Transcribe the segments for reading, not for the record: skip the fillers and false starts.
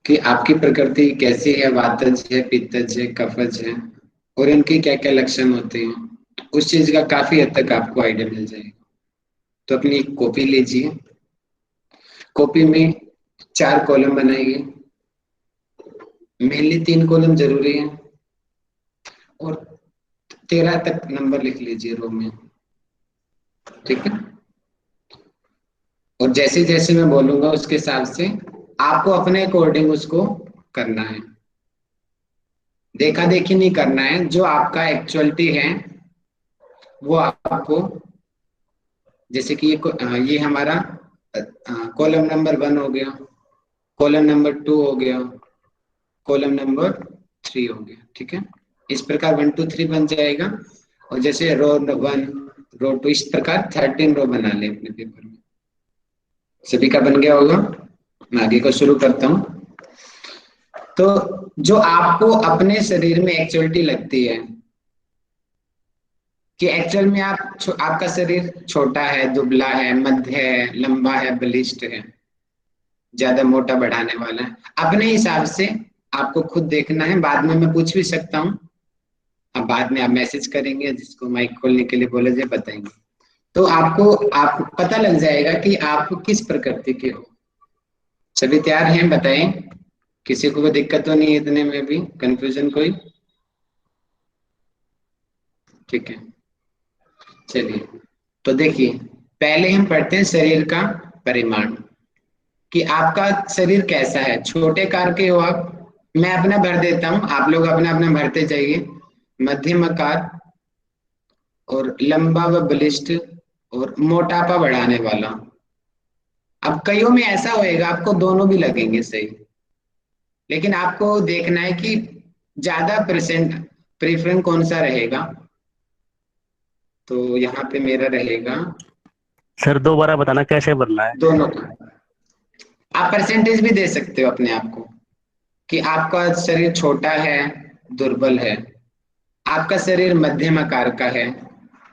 कि आपकी प्रकृति कैसी है, वातज है, पित्तज है, कफज है, और इनके क्या क्या लक्षण होते हैं, उस चीज का काफी हद तक आपको आइडिया मिल जाएगा। तो अपनी एक कॉपी लीजिए, कॉपी में 4 कॉलम बनाइए। मेनली 3 कॉलम जरूरी है, और 13 तक नंबर लिख लीजिए रो में। ठीक है। और जैसे जैसे मैं बोलूंगा उसके हिसाब से आपको अपने अकॉर्डिंग उसको करना है। देखा देखी नहीं करना है, जो आपका एक्चुअलिटी है वो आपको, जैसे कि ये हमारा कॉलम नंबर 1 हो गया, कॉलम नंबर 2 हो गया, कॉलम नंबर 3 हो गया। ठीक है। इस प्रकार 1 2 3 बन जाएगा। और जैसे रो 1, रो 2, इस प्रकार 13 रो बना ले अपने पेपर में। सभी का बन गया होगा। मैं आगे को शुरू करता हूँ। तो जो आपको अपने शरीर में एक्चुअलिटी लगती है कि एक्चुअल में आपका शरीर छोटा है, दुबला है, मध्य है, लंबा है, बलिष्ठ है, ज्यादा मोटा बढ़ाने वाला है, अपने हिसाब से आपको खुद देखना है। बाद में मैं पूछ भी सकता हूँ, अब बाद में आप मैसेज करेंगे, जिसको माइक खोलने के लिए बोले जाए बताएंगे, तो आपको पता लग जाएगा कि आप किस प्रकृति के हो। सभी तैयार हैं? बताएं। किसी को कोई दिक्कत तो नहीं है, इतने में भी कंफ्यूजन कोई? ठीक है, चलिए। तो देखिए, पहले हम पढ़ते हैं शरीर का परिमाण, कि आपका शरीर कैसा है। छोटे कार के हो आप? मैं अपना भर देता हूं, आप लोग अपना अपना भरते जाइए। मध्यम आकार, और लंबा व बलिष्ठ, और मोटापा बढ़ाने वाला। अब कईयों में ऐसा होएगा आपको दोनों भी लगेंगे सही, लेकिन आपको देखना है कि ज्यादा प्रेफरेंस कौन सा रहेगा। तो यहाँ पे मेरा रहेगा सर दोबारा बताना कैसे बनना है। दोनों का। आप परसेंटेज भी दे सकते हो अपने आप को, कि आपका शरीर छोटा है, दुर्बल है, आपका शरीर मध्यम आकार का है।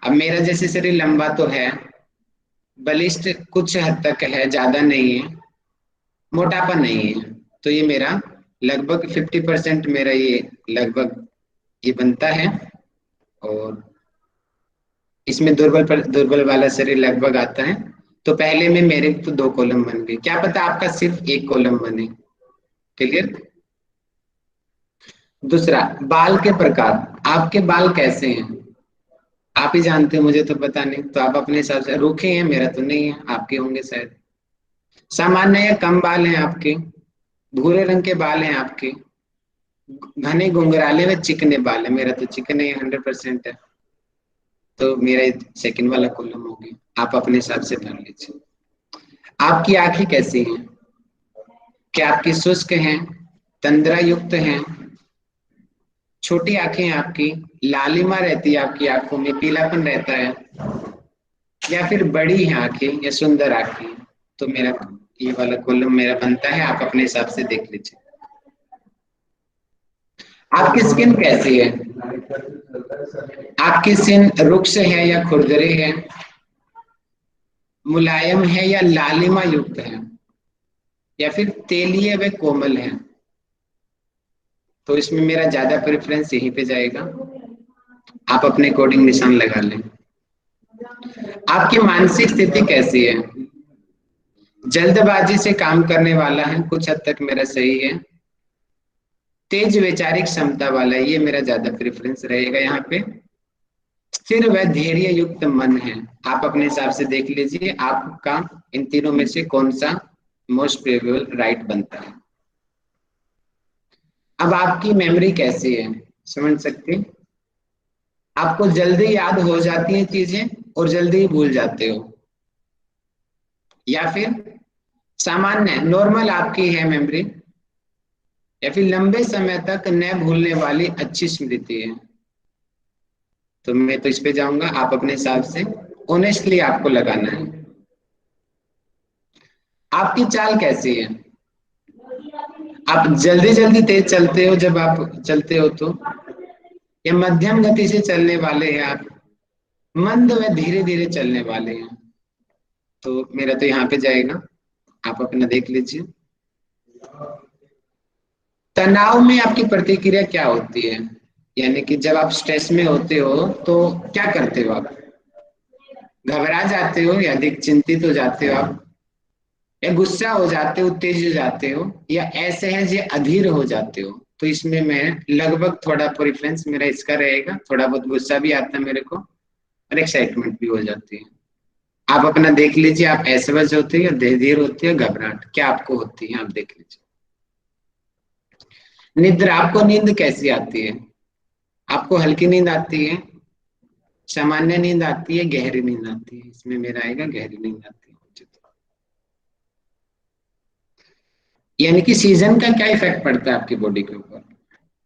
अब मेरा जैसे शरीर लंबा तो है, बलिष्ठ कुछ हद तक है, ज्यादा नहीं है, मोटापा नहीं है। तो ये मेरा लगभग 50% मेरा ये लगभग ये बनता है। और इसमें दुर्बल वाला शरीर लगभग आता है। तो पहले में मेरे तो 2 कॉलम बन गए, क्या पता आपका सिर्फ 1 कॉलम बने। क्लियर? दूसरा, बाल के प्रकार। आपके बाल कैसे हैं आप ही जानते हो, मुझे तो पता नहीं। तो आप अपने हिसाब से, रूखे हैं, मेरा तो नहीं है, आपके होंगे शायद। सामान्य या कम बाल हैं आपके? भूरे रंग के बाल हैं आपके? घने घुंघराले व चिकने बाल है? मेरा तो चिकने 100% है। तो मेरा सेकंड वाला कॉलम हो गया। आप अपने हिसाब से भर लीजिए। आपकी आंखें कैसी हैं? क्या आपकी शुष्क हैं, तंद्रा युक्त हैं, छोटी आंखें हैं आपकी, लालिमा रहती है आपकी आंखों में, पीलापन रहता है, या फिर बड़ी हैं आंखें या सुंदर आंखें? तो मेरा ये वाला कॉलम मेरा बनता है, आप अपने हिसाब से देख लीजिए। आपकी स्किन कैसी है? आपकी स्किन रुक्ष है या खुरदरी है, मुलायम है या लालिमा युक्त है, या फिर तेलीय व कोमल है? तो इसमें मेरा ज्यादा प्रेफरेंस यहीं पे जाएगा, आप अपने अकॉर्डिंग निशान लगा लें। आपकी मानसिक स्थिति कैसी है? जल्दबाजी से काम करने वाला है, कुछ हद तक मेरा सही है। तेज वैचारिक क्षमता वाला है, ये मेरा ज्यादा प्रेफरेंस रहेगा यहाँ पे। स्थिर व धैर्य युक्त मन है। आप अपने हिसाब से देख लीजिए आपका इन तीनों में से कौन सा मोस्ट प्रोबेबल राइट बनता है। अब आपकी मेमोरी कैसी है, समझ सकते हैं? आपको जल्दी याद हो जाती हैं चीजें और जल्दी ही भूल जाते हो, या फिर सामान्य नॉर्मल आपकी है मेमोरी, या फिर लंबे समय तक न भूलने वाली अच्छी स्मृति है? तो मैं तो इस पे जाऊंगा, आप अपने हिसाब से ऑनेस्टली आपको लगाना है। आपकी चाल कैसी है? आप जल्दी जल्दी तेज चलते हो जब आप चलते हो तो, या मध्यम गति से चलने वाले हैं आप, मंद व धीरे धीरे चलने वाले हैं? तो मेरा तो यहाँ पे जाएगा, आप अपना देख लीजिए। तनाव में आपकी प्रतिक्रिया क्या होती है? यानी कि जब आप स्ट्रेस में होते हो तो क्या करते हो आप? घबरा जाते हो या अधिक चिंतित हो जाते हो आप, या गुस्सा हो जाते हो, तेज हो जाते हो, या असहज या अधीर हो जाते हो? तो इसमें मैं लगभग थोड़ा प्रेफरेंस मेरा इसका रहेगा, थोड़ा बहुत गुस्सा भी आता है मेरे को और एक्साइटमेंट भी हो जाती है। आप अपना देख लीजिए, आप असहज होते हो या धीर होते हो, घबराहट क्या आपको होती है, आप देख लीजिए। निद्रा, आपको नींद कैसी आती है? आपको हल्की नींद आती है, सामान्य नींद आती है, गहरी नींद आती है? इसमें मेरा आएगा गहरी नींद आती है मुझे तो। यानी कि सीजन का क्या इफेक्ट पड़ता है आपकी बॉडी के ऊपर?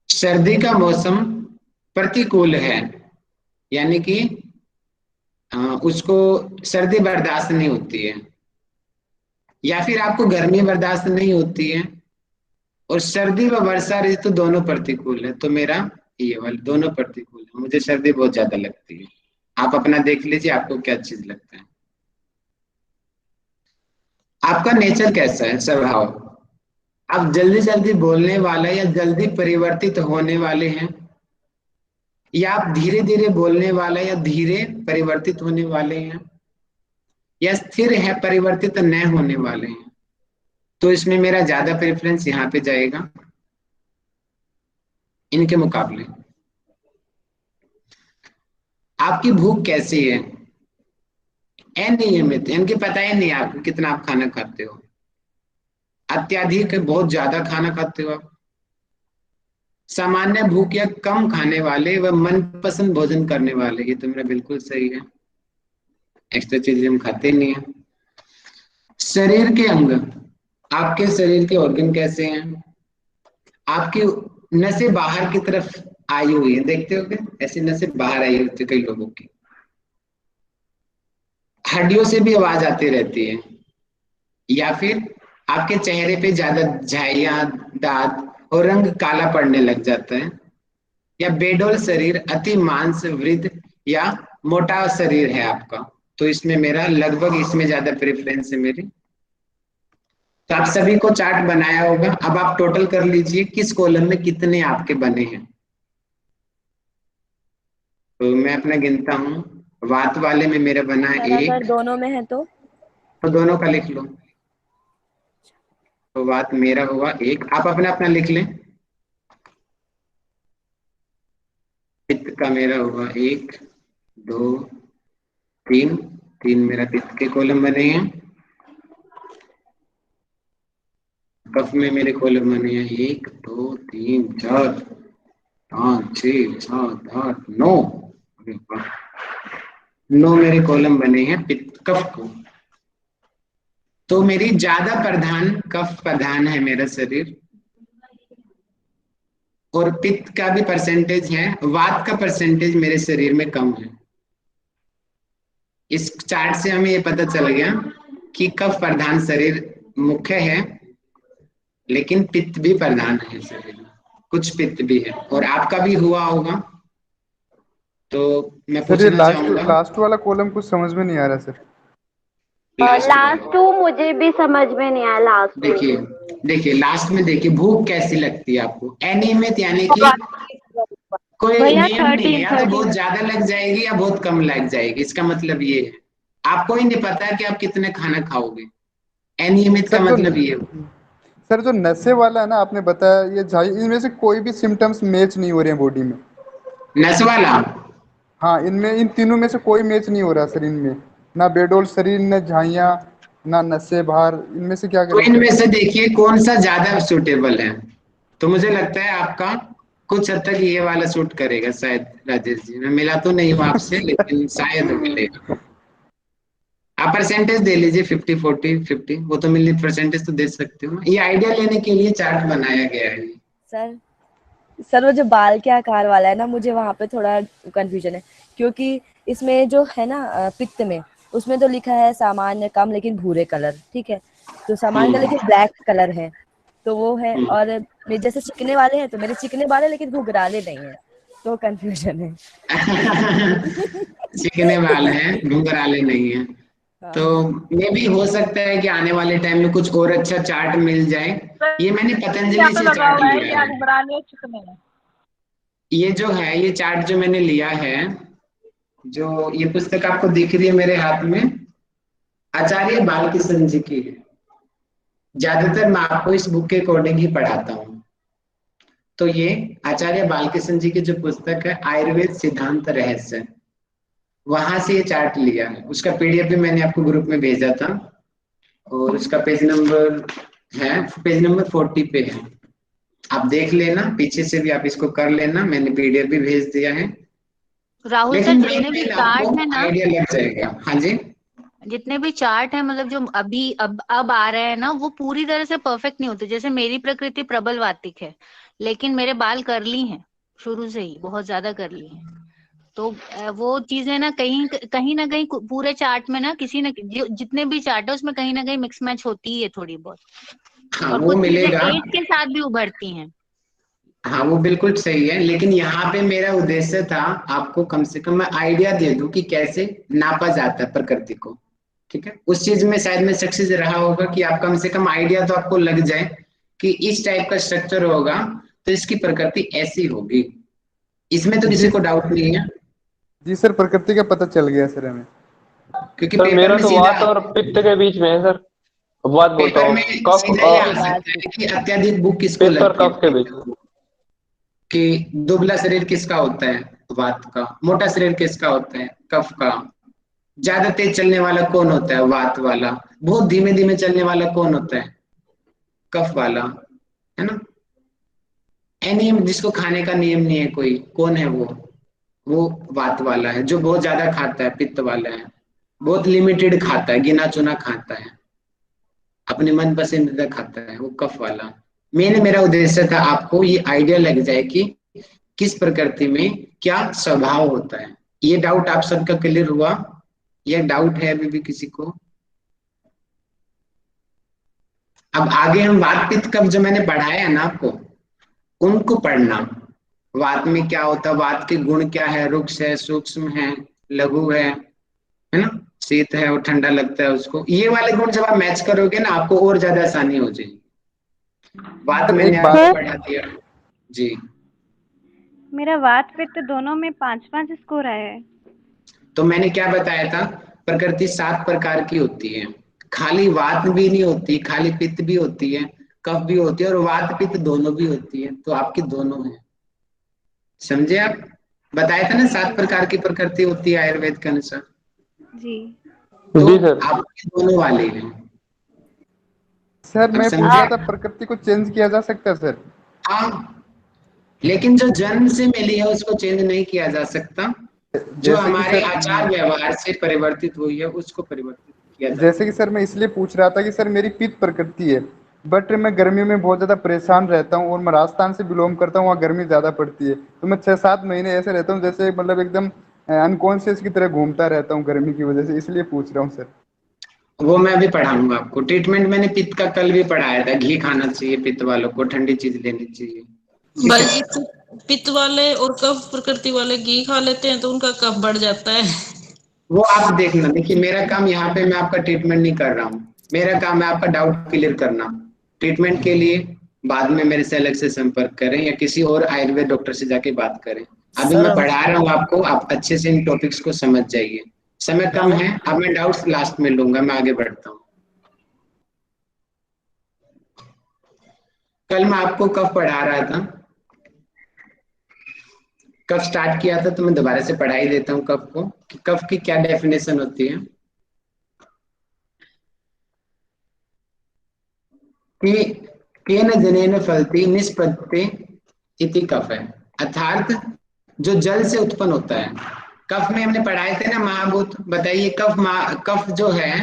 सर्दी का मौसम प्रतिकूल है, यानी कि उसको सर्दी बर्दाश्त नहीं होती है, या फिर आपको गर्मी बर्दाश्त नहीं होती है, और सर्दी व वर्षा ऋतु दोनों प्रतिकूल है, तो मेरा ये वाला दोनों प्रतिकूल है, मुझे सर्दी बहुत ज्यादा लगती है। आप अपना देख लीजिए, आपको क्या चीज लगता है। आपका नेचर कैसा है, स्वभाव? आप जल्दी जल्दी बोलने वाले या जल्दी परिवर्तित होने वाले हैं, या आप धीरे धीरे बोलने वाले या धीरे परिवर्तित होने वाले हैं, या स्थिर है परिवर्तित न होने वाले हैं? तो इसमें मेरा ज्यादा प्रेफरेंस यहाँ पे जाएगा इनके मुकाबले। आपकी भूख कैसी है? अनियमित, इनके पता ही नहीं आपको कितना आप खाना खाते हो। अत्याधिक, बहुत ज्यादा खाना खाते हो आप। सामान्य भूख या कम खाने वाले व मनपसंद भोजन करने वाले, ये तो मेरा बिल्कुल सही है, एक्स्ट्रा चीजें हम खाते ही नहीं है। शरीर के अंग, आपके शरीर के ऑर्गन कैसे हैं? आपकी नसें बाहर की तरफ आई हुई है, देखते हो क्या? ऐसी नसें बाहर आई होती है कई लोगों की। हड्डियों से भी आवाज आती रहती है, या फिर आपके चेहरे पे ज्यादा झाइयां, दांत और रंग काला पड़ने लग जाता है, या बेडौल शरीर, अति मांस वृद्ध या मोटा शरीर है आपका? तो इसमें मेरा लगभग इसमें ज्यादा प्रेफरेंस है मेरी। तो आप सभी को चार्ट बनाया होगा, अब आप टोटल कर लीजिए किस कॉलम में कितने आपके बने हैं। तो मैं अपना गिनता हूँ, वात वाले में मेरा बना है सर अगर एक, दोनों में है तो दोनों का लिख लो। तो वात मेरा हुआ एक, आप अपना अपना लिख लें। पित्त का मेरा हुआ एक, दो, तीन, तीन मेरा पित्त के कॉलम बने हैं। कफ में मेरे कॉलम बने हैं एक, दो, तीन, चार, पाँच, छः, सात, आठ, नौ। अरे वाह, नौ मेरे कॉलम बने हैं पित्त कफ को। तो मेरी ज्यादा प्रधान कफ प्रधान है मेरा शरीर, और पित्त का भी परसेंटेज है, वात का परसेंटेज मेरे शरीर में कम है। इस चार्ट से हमें ये पता चल गया कि कफ प्रधान शरीर मुख्य है, लेकिन पित्त भी प्रधान है शरीर में, कुछ पित्त भी है, और आपका भी हुआ होगा। तो मैं सर ये पूछना लास्ट चाहूंगा, लास्ट वाला कॉलम कुछ समझ में नहीं आ रहा सर। लास्ट लास्ट वाला, टू मुझे भी समझ में नहीं आया। लास्ट टू देखिए, देखिए लास्ट में देखिए, भूख कैसी लगती है आपको? अनियमित, यानी कि कोई भैया नियम नहीं है, 13 या तो बहुत 13 ज्यादा लग जाएगी या बहुत कम लग जाएगी, इसका मतलब ये है। आपको ही नहीं पता कि आप कितने खाना खाओगे, अनियमित का सर जो मतलब ये। सर जो नशे वाला है ना आपने बताया, ये झाई, इनमें से कोई भी सिम्टम्स मैच नहीं हो रहे हैं बॉडी में। नस वाला, हाँ, इनमें इन तीनों में से कोई मैच नहीं हो रहा सर इनमें। ना बेडोल शरीर, न झाइयाँ, ना नशे बाहर, इनमें से क्या तो करें सर? इनमें से देखिए कौन सा ज्यादा सूटेबल है। तो मुझे लगता है आपका कुछ हद तक ये वाला सूट करेगा शायद, राजेश जी, मैं मिला तो नहीं हूँ आपसे, लेकिन शायद मिलेगा। आप परसेंटेज दे लीजिए, 50 40 50, वो तो मिलने परसेंटेज तो दे सकते हो ना, ये आइडिया लेने के लिए चार्ट बनाया गया है। सर सर वो जो बाल के आकार वाला है ना, मुझे वहां पे थोड़ा कंफ्यूजन है, क्योंकि इसमें जो है ना पित्त में, उसमें तो लिखा है सामान्य कम लेकिन भूरे कलर, ठीक है, तो सामान्य का हम्म, लेकिन ब्लैक कलर है, तो वो है। हम्म। और मेरे जैसे चिकने वाले हैं तो मेरे चिकने वाले लेकिन घुघराले नहीं है, तो कंफ्यूजन है। चिकने वाल हैं, घुंघराले नहीं है। हाँ तो मे भी हो सकता है कि आने वाले टाइम में कुछ और अच्छा चार्ट मिल जाए। ये मैंने यहाँ पतंजलि पे से लगा चार्ट हुआ है लिया कि है। आग बनाने चिकने है। ये जो है, ये चार्ट जो मैंने लिया है, जो ये पुस्तक आपको दिख रही है मेरे हाथ में, आचार्य बालकृष्ण जी की है। ज्यादातर मैं आपको इस बुक के अकॉर्डिंग ही पढ़ाता हूँ। तो ये आचार्य बालकृष्ण जी की जो पुस्तक है, आयुर्वेद सिद्धांत रहस्य, वहां से ये चार्ट लिया है। उसका पीडीएफ भी मैंने आपको ग्रुप में भेजा था, और उसका पेज नंबर है, पेज नंबर 40 पे है। आप देख लेना, पीछे से भी आप इसको कर लेना, मैंने पीडीएफ भी भेज दिया है। राहुल सर, लेकिन मेन जितने भी मेन आपको चार्ट है ना, आइडिया लग जाएगा। हाँ जी। जितने भी चार्ट है, मतलब जो अभी अब आ रहे हैं ना, वो पूरी तरह से परफेक्ट नहीं होते। जैसे मेरी प्रकृति प्रबल वातिक है, लेकिन मेरे बाल कर्ली हैं, शुरू से ही बहुत ज्यादा कर्ली हैं। तो वो चीजें ना कहीं ना कहीं पूरे चार्ट में ना, किसी न जितने भी चार्ट है उसमें कहीं ना कहीं मिक्स मैच होती है थोड़ी बहुत। हाँ और वो कुछ चीजें मिलेगा। एज के साथ भी उभरती हैं। हाँ वो बिल्कुल सही है, लेकिन यहाँ पे मेरा उद्देश्य था आपको कम से कम मैं आइडिया दे दूं कि कैसे नापा जाता है प्रकृति को। ठीक है, उस चीज में शायद मैं सक्सेस रहा होगा कि आप कम से कम आइडिया तो आपको लग जाए कि इस टाइप का स्ट्रक्चर होगा तो इसकी प्रकृति ऐसी होगी। इसमें तो किसी जी को डाउट नहीं है, जी सर, प्रकृति का पता चल गया सर हमें। क्योंकि सर पेपर मेरा में तो सीधा, वात और पित्त के बीच में है सर। वात बोलता पेपर हूँ, में कफ सीधा ये आ बात सकता है कि अत्यधिक भूख किसको पित्त और लगती कफ के बीच में। है, कि दुबला शरीर किसका होता है, वात का। मोटा शरीर किसका होता है, कफ का। ज्यादा तेज चलने वाला कौन होता है, वात वाला। बहुत धीमे धीमे चलने वाला कौन होता है, कफ वाला, है ना। अनियम, जिसको खाने का नियम नहीं है कोई, कौन है वो वात वाला है। जो बहुत ज्यादा खाता है, पित्त वाला है। बहुत लिमिटेड खाता है, गिना चुना खाता है, अपने मन पसंदीदा खाता है, वो कफ वाला। मेरा उद्देश्य था आपको ये आइडिया लग जाए कि किस प्रकृति में क्या स्वभाव होता है। ये डाउट आप सबका क्लियर हुआ? ये डाउट है अभी भी किसी को? अब आगे हम वात पित्त कफ जो मैंने पढ़ाया है ना आपको, उनको पढ़ना। वात में क्या होता है, वात के गुण क्या है, रुक्ष है, सूक्ष्म है, लघु है ना, शीत है और ठंडा लगता है उसको। ये वाले गुण जब आप मैच करोगे ना, आपको और ज्यादा आसानी हो जाएगी। बात सर मैंने एक आपको बात, पढ़ा दिया। जी। मेरा वात पित्त दोनों में 5-5 स्कोर आया है। तो मैंने क्या बताया था, प्रकृति 7 प्रकार की होती है। खाली वात भी नहीं होती, खाली पित्त भी होती है, कफ भी होती है, और वात पित्त दोनों भी होती है। तो आपकी दोनों है, समझे आप? बताया था ना 7 प्रकार की प्रकृति होती है आयुर्वेद के अनुसार। जी। तो जी सर। आपके दोनों वाले हैं। सर अब मैं पूछ समझे रहा था आप? प्रकृति को चेंज किया जा सकता है सर? हाँ, लेकिन जो जन्म से मिली है उसको चेंज नहीं किया जा सकता। जो जैसे कि हमारे सर आचार व्यवहार से परिवर्तित हुई है उसको परिवर्तित किया जा जैसे कि सकता सर मैं इसलिए पूछ रहा था कि सर मेरी पित्त प्रकृति है, बट मैं गर्मियों में बहुत ज़्यादा परेशान रहता हूँ, और मैं राजस्थान से बिलोंग करता हूँ, वहाँ गर्मी ज़्यादा पड़ती है। तो मैं 6-7 महीने ऐसे रहता हूँ जैसे मतलब एकदम अनकॉन्शियस की तरह घूमता रहता हूँ गर्मी की वजह से, इसलिए पूछ रहा हूँ सर। है। वो मैं भी पढ़ाऊंगा आपको। ट्रीटमेंट मैंने पित्त का कल भी पढ़ाया था। घी खाना चाहिए पित्त वालों को, ठंडी चीज लेनी चाहिए। ठीक भाई है, जी, पित्त वाले और कफ प्रकृति वाले घी खा लेते हैं तो उनका कफ बढ़ जाता है। वो आप देखना। देखिए, मेरा काम यहाँ पे मैं आपका ट्रीटमेंट नहीं कर रहा हूँ, मेरा काम है आपका डाउट क्लियर करना। ट्रीटमेंट के लिए बाद में मेरे से अलग से संपर्क करें, या किसी और आयुर्वेद डॉक्टर से जाके बात करें। अभी सर मैं पढ़ा रहा हूँ आपको, आप अच्छे से इन टॉपिक्स को समझ जाइए। समय कम राहुल, है, अब मैं डाउट्स लास्ट में लूंगा। मैं आगे बढ़ता हूँ। कल मैं आपको कफ पढ़ा रहा था, कफ स्टार्ट किया था, तो मैं दोबारा से पढ़ाई देता हूँ कफ को, कि कफ की क्या डेफिनेशन होती है। कि केन जनेन फलती निष्पत्ति इति कफ है, अर्थात जो जल से उत्पन्न होता है। कफ में हमने पढ़ाए थे ना महाभूत। बताइए, कफ जो है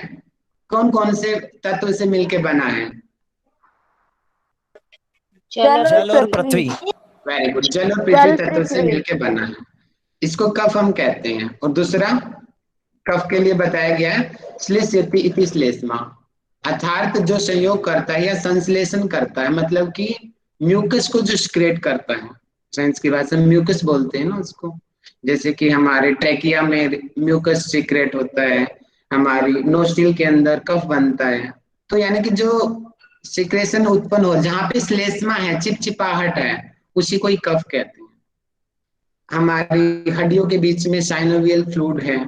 कौन कौन से तत्व से मिलके बना है? जल और जल और पृथ्वी। पृथ्वी। वेरी गुड, जल और पृथ्वी जल तत्व से पृथ्वी। मिलके बना है, इसको कफ हम कहते हैं। और दूसरा, कफ के लिए बताया गया है श्लेष्यति इति श्लेष्मा, अर्थात जो संयोग करता है या संश्लेषण करता है, मतलब कि म्यूकस को जो सिक्रेट करता है। साइंस की भाषा में म्यूकस बोलते हैं ना उसको। जैसे कि हमारे ट्रैकिया में म्यूकस सिक्रेट होता है, हमारी नोस्ट्रिल के अंदर कफ बनता है। तो यानी कि जो सिक्रेशन उत्पन्न हो, जहाँ पे श्लेष्मा है, चिपचिपाहट है, उसी को ही कफ कहते हैं। हमारी हड्डियों के बीच में साइनोवियल फ्लूइड है।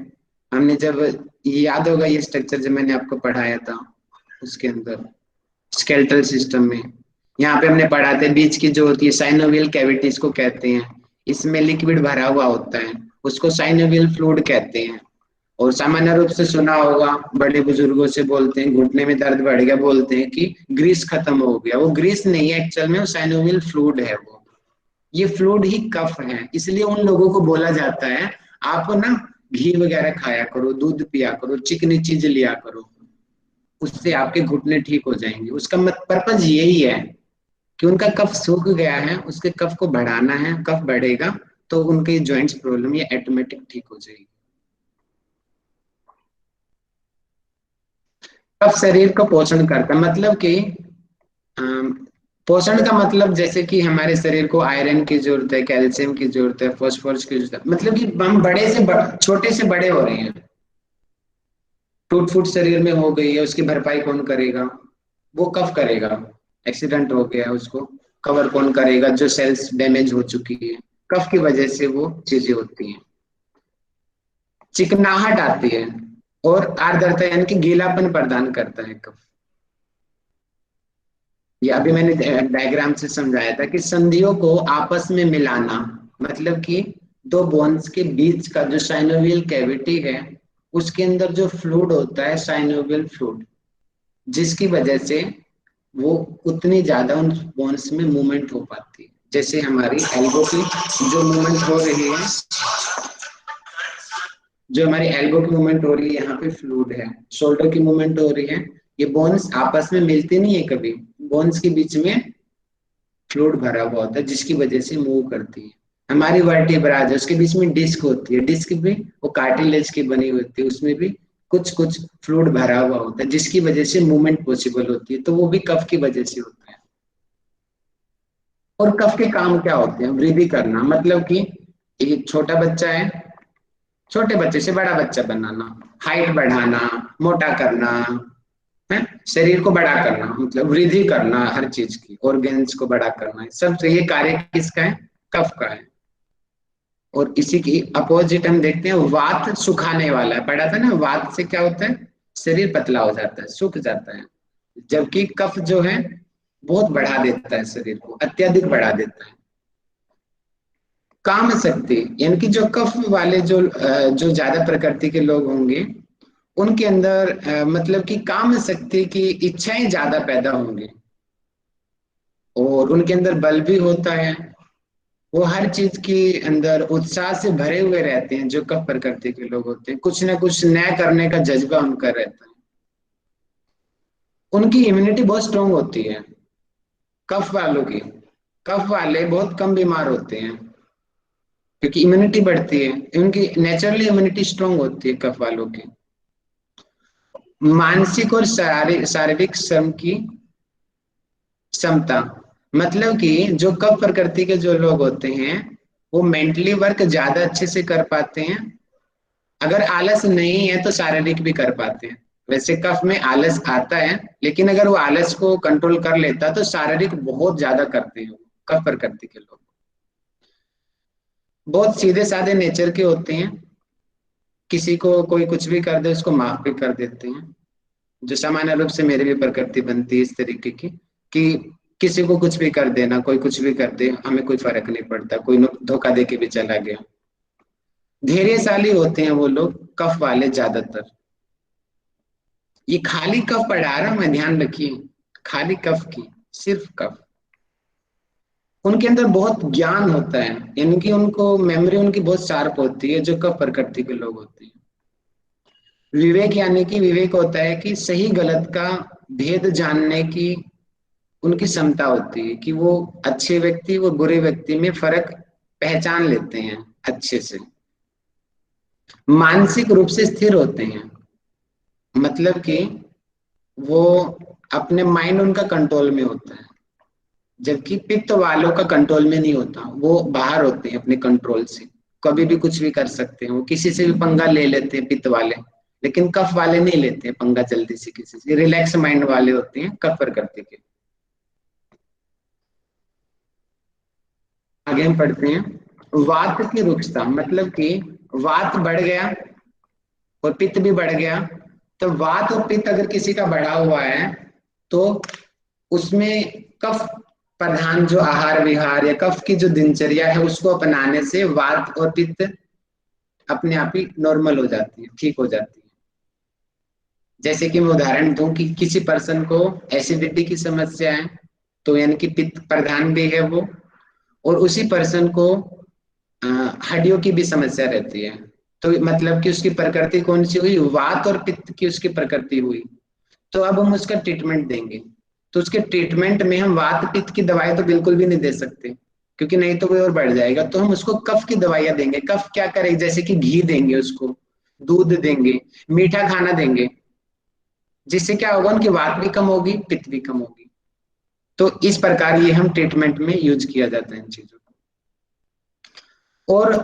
हमने जब, याद होगा ये स्ट्रक्चर जब मैंने आपको पढ़ाया था, उसके अंदर स्केलेटल सिस्टम में, यहाँ पे हमने पढ़ा था बीच की जो होती है साइनोवियल कैविटी, इसको कहते हैं। इसमें लिक्विड भरा हुआ होता है, उसको साइनोवियल फ्लूइड कहते हैं। और सामान्य रूप से सुना होगा, बड़े बुजुर्गों से बोलते हैं घुटने में दर्द बढ़ गया, बोलते हैं कि ग्रीस खत्म हो गया। वो ग्रीस नहीं है एक्चुअल में, वो साइनोवियल फ्लूइड है। वो ये फ्लूइड ही कफ है। इसलिए उन लोगों को बोला जाता है आप ना घी वगैरह खाया करो, दूध पिया करो, चिकनी चीज लिया करो, उससे आपके घुटने ठीक हो जाएंगे। उसका पर्पज यही है कि उनका कफ सूख गया है, उसके कफ को बढ़ाना है। कफ बढ़ेगा तो उनके जॉइंट्स प्रॉब्लम ये ऑटोमेटिक ठीक हो जाएगी। कफ शरीर को पोषण करता है, मतलब कि पोषण का मतलब जैसे कि हमारे शरीर को आयरन की जरूरत है, कैल्शियम की जरूरत है, फास्फोरस की जरूरत है। मतलब कि हम बड़े से छोटे से बड़े हो रहे हैं। टूट फूट शरीर में हो गई है, उसकी भरपाई कौन करेगा? वो कफ करेगा। एक्सीडेंट हो गया है, उसको कवर कौन करेगा? जो सेल्स डैमेज हो चुकी है, कफ की वजह से वो चीजें होती हैं। चिकनाहट आती है और आर्द्रता यानी कि गीलापन प्रदान करता है कफ। ये अभी मैंने डायग्राम से समझाया था कि संधियों को आपस में मिलाना, मतलब कि दो बोन्स के बीच का जो साइनोवियल कैविटी है, उसके अंदर जो फ्लूइड होता है साइनोवियल फ्लूइड, जिसकी वजह से वो उतनी ज्यादा उन बोन्स में मूवमेंट हो पाती है। जैसे हमारी एल्बो की जो मूवमेंट हो रही है, जो हमारी एल्बो की मूवमेंट हो रही है, यहाँ पे फ्लूइड है। शोल्डर की मूवमेंट हो रही है, ये बोन्स आपस में मिलती नहीं है कभी, बोन्स के बीच में फ्लूइड भरा हुआ होता है, जिसकी वजह से मूव करती है। हमारी वर्टिब्रा है, उसके बीच में डिस्क होती है, डिस्क भी वो कार्टिलेज की बनी होती है, उसमें भी कुछ कुछ फ्लूइड भरा हुआ होता है, जिसकी वजह से मूवमेंट पॉसिबल होती है। तो वो भी कफ की वजह से होता है। और कफ के काम क्या होते हैं? वृद्धि करना, मतलब कि एक छोटा बच्चा है, छोटे बच्चे से बड़ा बच्चा बनाना, हाइट बढ़ाना, मोटा करना है, शरीर को बड़ा करना, मतलब वृद्धि करना, हर चीज की ऑर्गेन्स को बड़ा करना है। सब ये कार्य किसका है? कफ का है। और इसी की अपोजिट हम देखते हैं, वात सुखाने वाला है। पढ़ा था ना, वात से क्या होता है? शरीर पतला हो जाता है, सूख जाता है। जबकि कफ जो है बहुत बढ़ा देता है, शरीर को अत्यधिक बढ़ा देता है। काम शक्ति, यानी कि जो कफ वाले जो ज्यादा प्रकृति के लोग होंगे, उनके अंदर मतलब कि काम शक्ति की इच्छाएं ज्यादा पैदा होंगी, और उनके अंदर बल भी होता है। वो हर चीज के अंदर उत्साह से भरे हुए रहते हैं। जो कफ प्रकृति के लोग होते हैं, कुछ ना कुछ नया करने का जज्बा उनका रहता है। उनकी इम्यूनिटी बहुत स्ट्रांग होती है कफ वालों की। कफ वाले बहुत कम बीमार होते हैं क्योंकि इम्यूनिटी बढ़ती है, उनकी नेचुरली इम्यूनिटी स्ट्रांग होती है कफ वालों की। मानसिक और शारीरिक श्रम की क्षमता, मतलब कि जो कफ प्रकृति के जो लोग होते हैं, वो मेंटली वर्क ज्यादा अच्छे से कर पाते हैं। अगर आलस नहीं है तो शारीरिक भी कर पाते हैं। वैसे कफ में आलस आता है, लेकिन अगर वो आलस को कंट्रोल कर लेता है तो शारीरिक बहुत ज्यादा करते हैं कफ प्रकृति के लोग। बहुत सीधे साधे नेचर के होते हैं, किसी को कोई कुछ भी कर दे उसको माफ भी कर देते हैं। जो सामान्य रूप से मेरी भी प्रकृति बनती है इस तरीके की कि किसी को कुछ भी कर देना, कोई कुछ भी कर दे, हमें कोई फर्क नहीं पड़ता, कोई धोखा दे के भी चला गया। धैर्यशाली होते हैं वो लोग, कफ वाले ज्यादातर। ये खाली कफ पढ़ा रहा हूं मैं, ध्यान रखिए, खाली कफ की, सिर्फ कफ। उनके अंदर बहुत ज्ञान होता है, यानी कि उनको मेमोरी उनकी बहुत शार्प होती है, जो कफ प्रकृति के लोग होते हैं। विवेक, यानी कि विवेक होता है कि सही गलत का भेद जानने की उनकी क्षमता होती है, कि वो अच्छे व्यक्ति और बुरे व्यक्ति में फर्क पहचान लेते हैं अच्छे से। मानसिक रूप से स्थिर होते हैं, मतलब कि वो अपने माइंड उनका कंट्रोल में होता है, जबकि पित्त वालों का कंट्रोल में नहीं होता। वो बाहर होते हैं अपने कंट्रोल से, कभी भी कुछ भी कर सकते हैं, वो किसी से भी पंगा ले लेते हैं पित्त वाले, लेकिन कफ वाले नहीं लेते हैं पंगा जल्दी से किसी से, रिलैक्स माइंड वाले होते हैं कफ प्रकृति के। आगे हम पढ़ते हैं वात की रुक्षता, मतलब कि वात बढ़ गया और पित्त भी बढ़ गया। तो वात और पित्त अगर किसी का बढ़ा हुआ है तो उसमें कफ प्रधान जो आहार विहार या कफ की जो दिनचर्या है उसको अपनाने से वात और पित्त अपने आप ही नॉर्मल हो जाती है, ठीक हो जाती है। जैसे कि मैं उदाहरण दूं कि किसी पर्सन को एसिडिटी की समस्या है, तो यानी कि पित्त प्रधान भी है वो, और उसी पर्सन को हड्डियों की भी समस्या रहती है। तो मतलब कि उसकी प्रकृति कौन सी हुई, वात और पित्त की उसकी प्रकृति हुई। तो अब हम उसका ट्रीटमेंट देंगे, तो उसके ट्रीटमेंट में हम वात पित्त की दवाई तो बिल्कुल भी नहीं दे सकते, क्योंकि नहीं तो वो और बढ़ जाएगा। तो हम उसको कफ की दवाइयां देंगे। कफ क्या करेंगे, जैसे कि घी देंगे उसको, दूध देंगे, मीठा खाना देंगे, जिससे क्या होगा, उनकी वात भी कम होगी, पित्त भी कम होगी। तो इस प्रकार ये हम ट्रीटमेंट में यूज किया जाता है इन चीजों को। और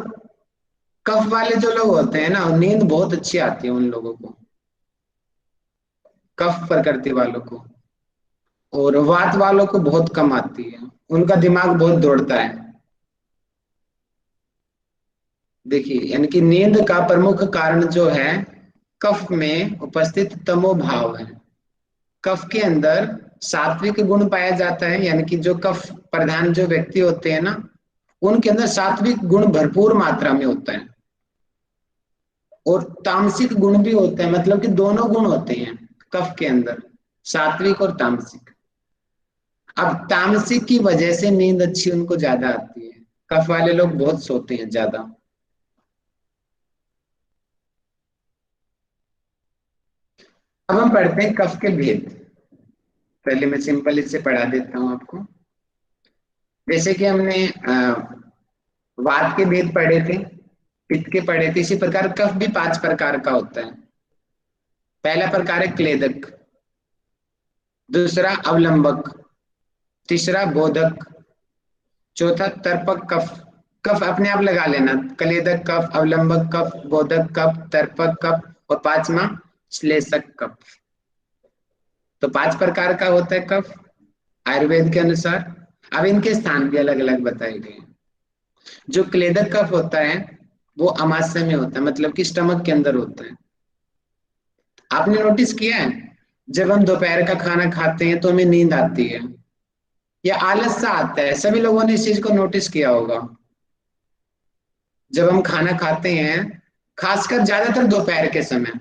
कफ वाले जो लोग होते हैं ना, नींद बहुत अच्छी आती है उन लोगों को, कफ प्रकृति वालों को, और वात वालों को बहुत कम आती है, उनका दिमाग बहुत दौड़ता है। देखिए, यानी कि नींद का प्रमुख कारण जो है कफ में उपस्थित तमोभाव है। कफ के अंदर सात्विक गुण पाया जाता है, यानी कि जो कफ प्रधान जो व्यक्ति होते हैं ना, उनके अंदर सात्विक गुण भरपूर मात्रा में होता है, और तामसिक गुण भी होता है, मतलब कि दोनों गुण होते हैं कफ के अंदर, सात्विक और तामसिक। अब तामसिक की वजह से नींद अच्छी उनको ज्यादा आती है, कफ वाले लोग बहुत सोते हैं ज्यादा। अब हम पढ़ते हैं कफ के भेद। पहले मैं सिंपल इससे पढ़ा देता हूं आपको। जैसे कि हमने वात के भेद पढ़े थे, पित्त के पढ़े थे, इसी प्रकार कफ भी 5 प्रकार का होता है। पहला प्रकार है क्लेदक, दूसरा अवलंबक, तीसरा बोधक, चौथा तर्पक कफ। कफ अपने आप लगा लेना, क्लेदक कफ, अवलंबक कफ, बोधक कफ, तर्पक कफ, और 5वां श्लेषक कफ। तो 5 प्रकार का होता है कफ आयुर्वेद के अनुसार। अब इनके स्थान भी अलग अलग बताए गए हैं। जो क्लेदक कफ होता है वो अमाशय में होता है, मतलब कि स्टमक के अंदर होता है। आपने नोटिस किया है, जब हम दोपहर का खाना खाते हैं तो हमें नींद आती है या आलस सा आता है। सभी लोगों ने इस चीज को नोटिस किया होगा। जब हम खाना खाते हैं, खासकर ज्यादातर दोपहर के समय,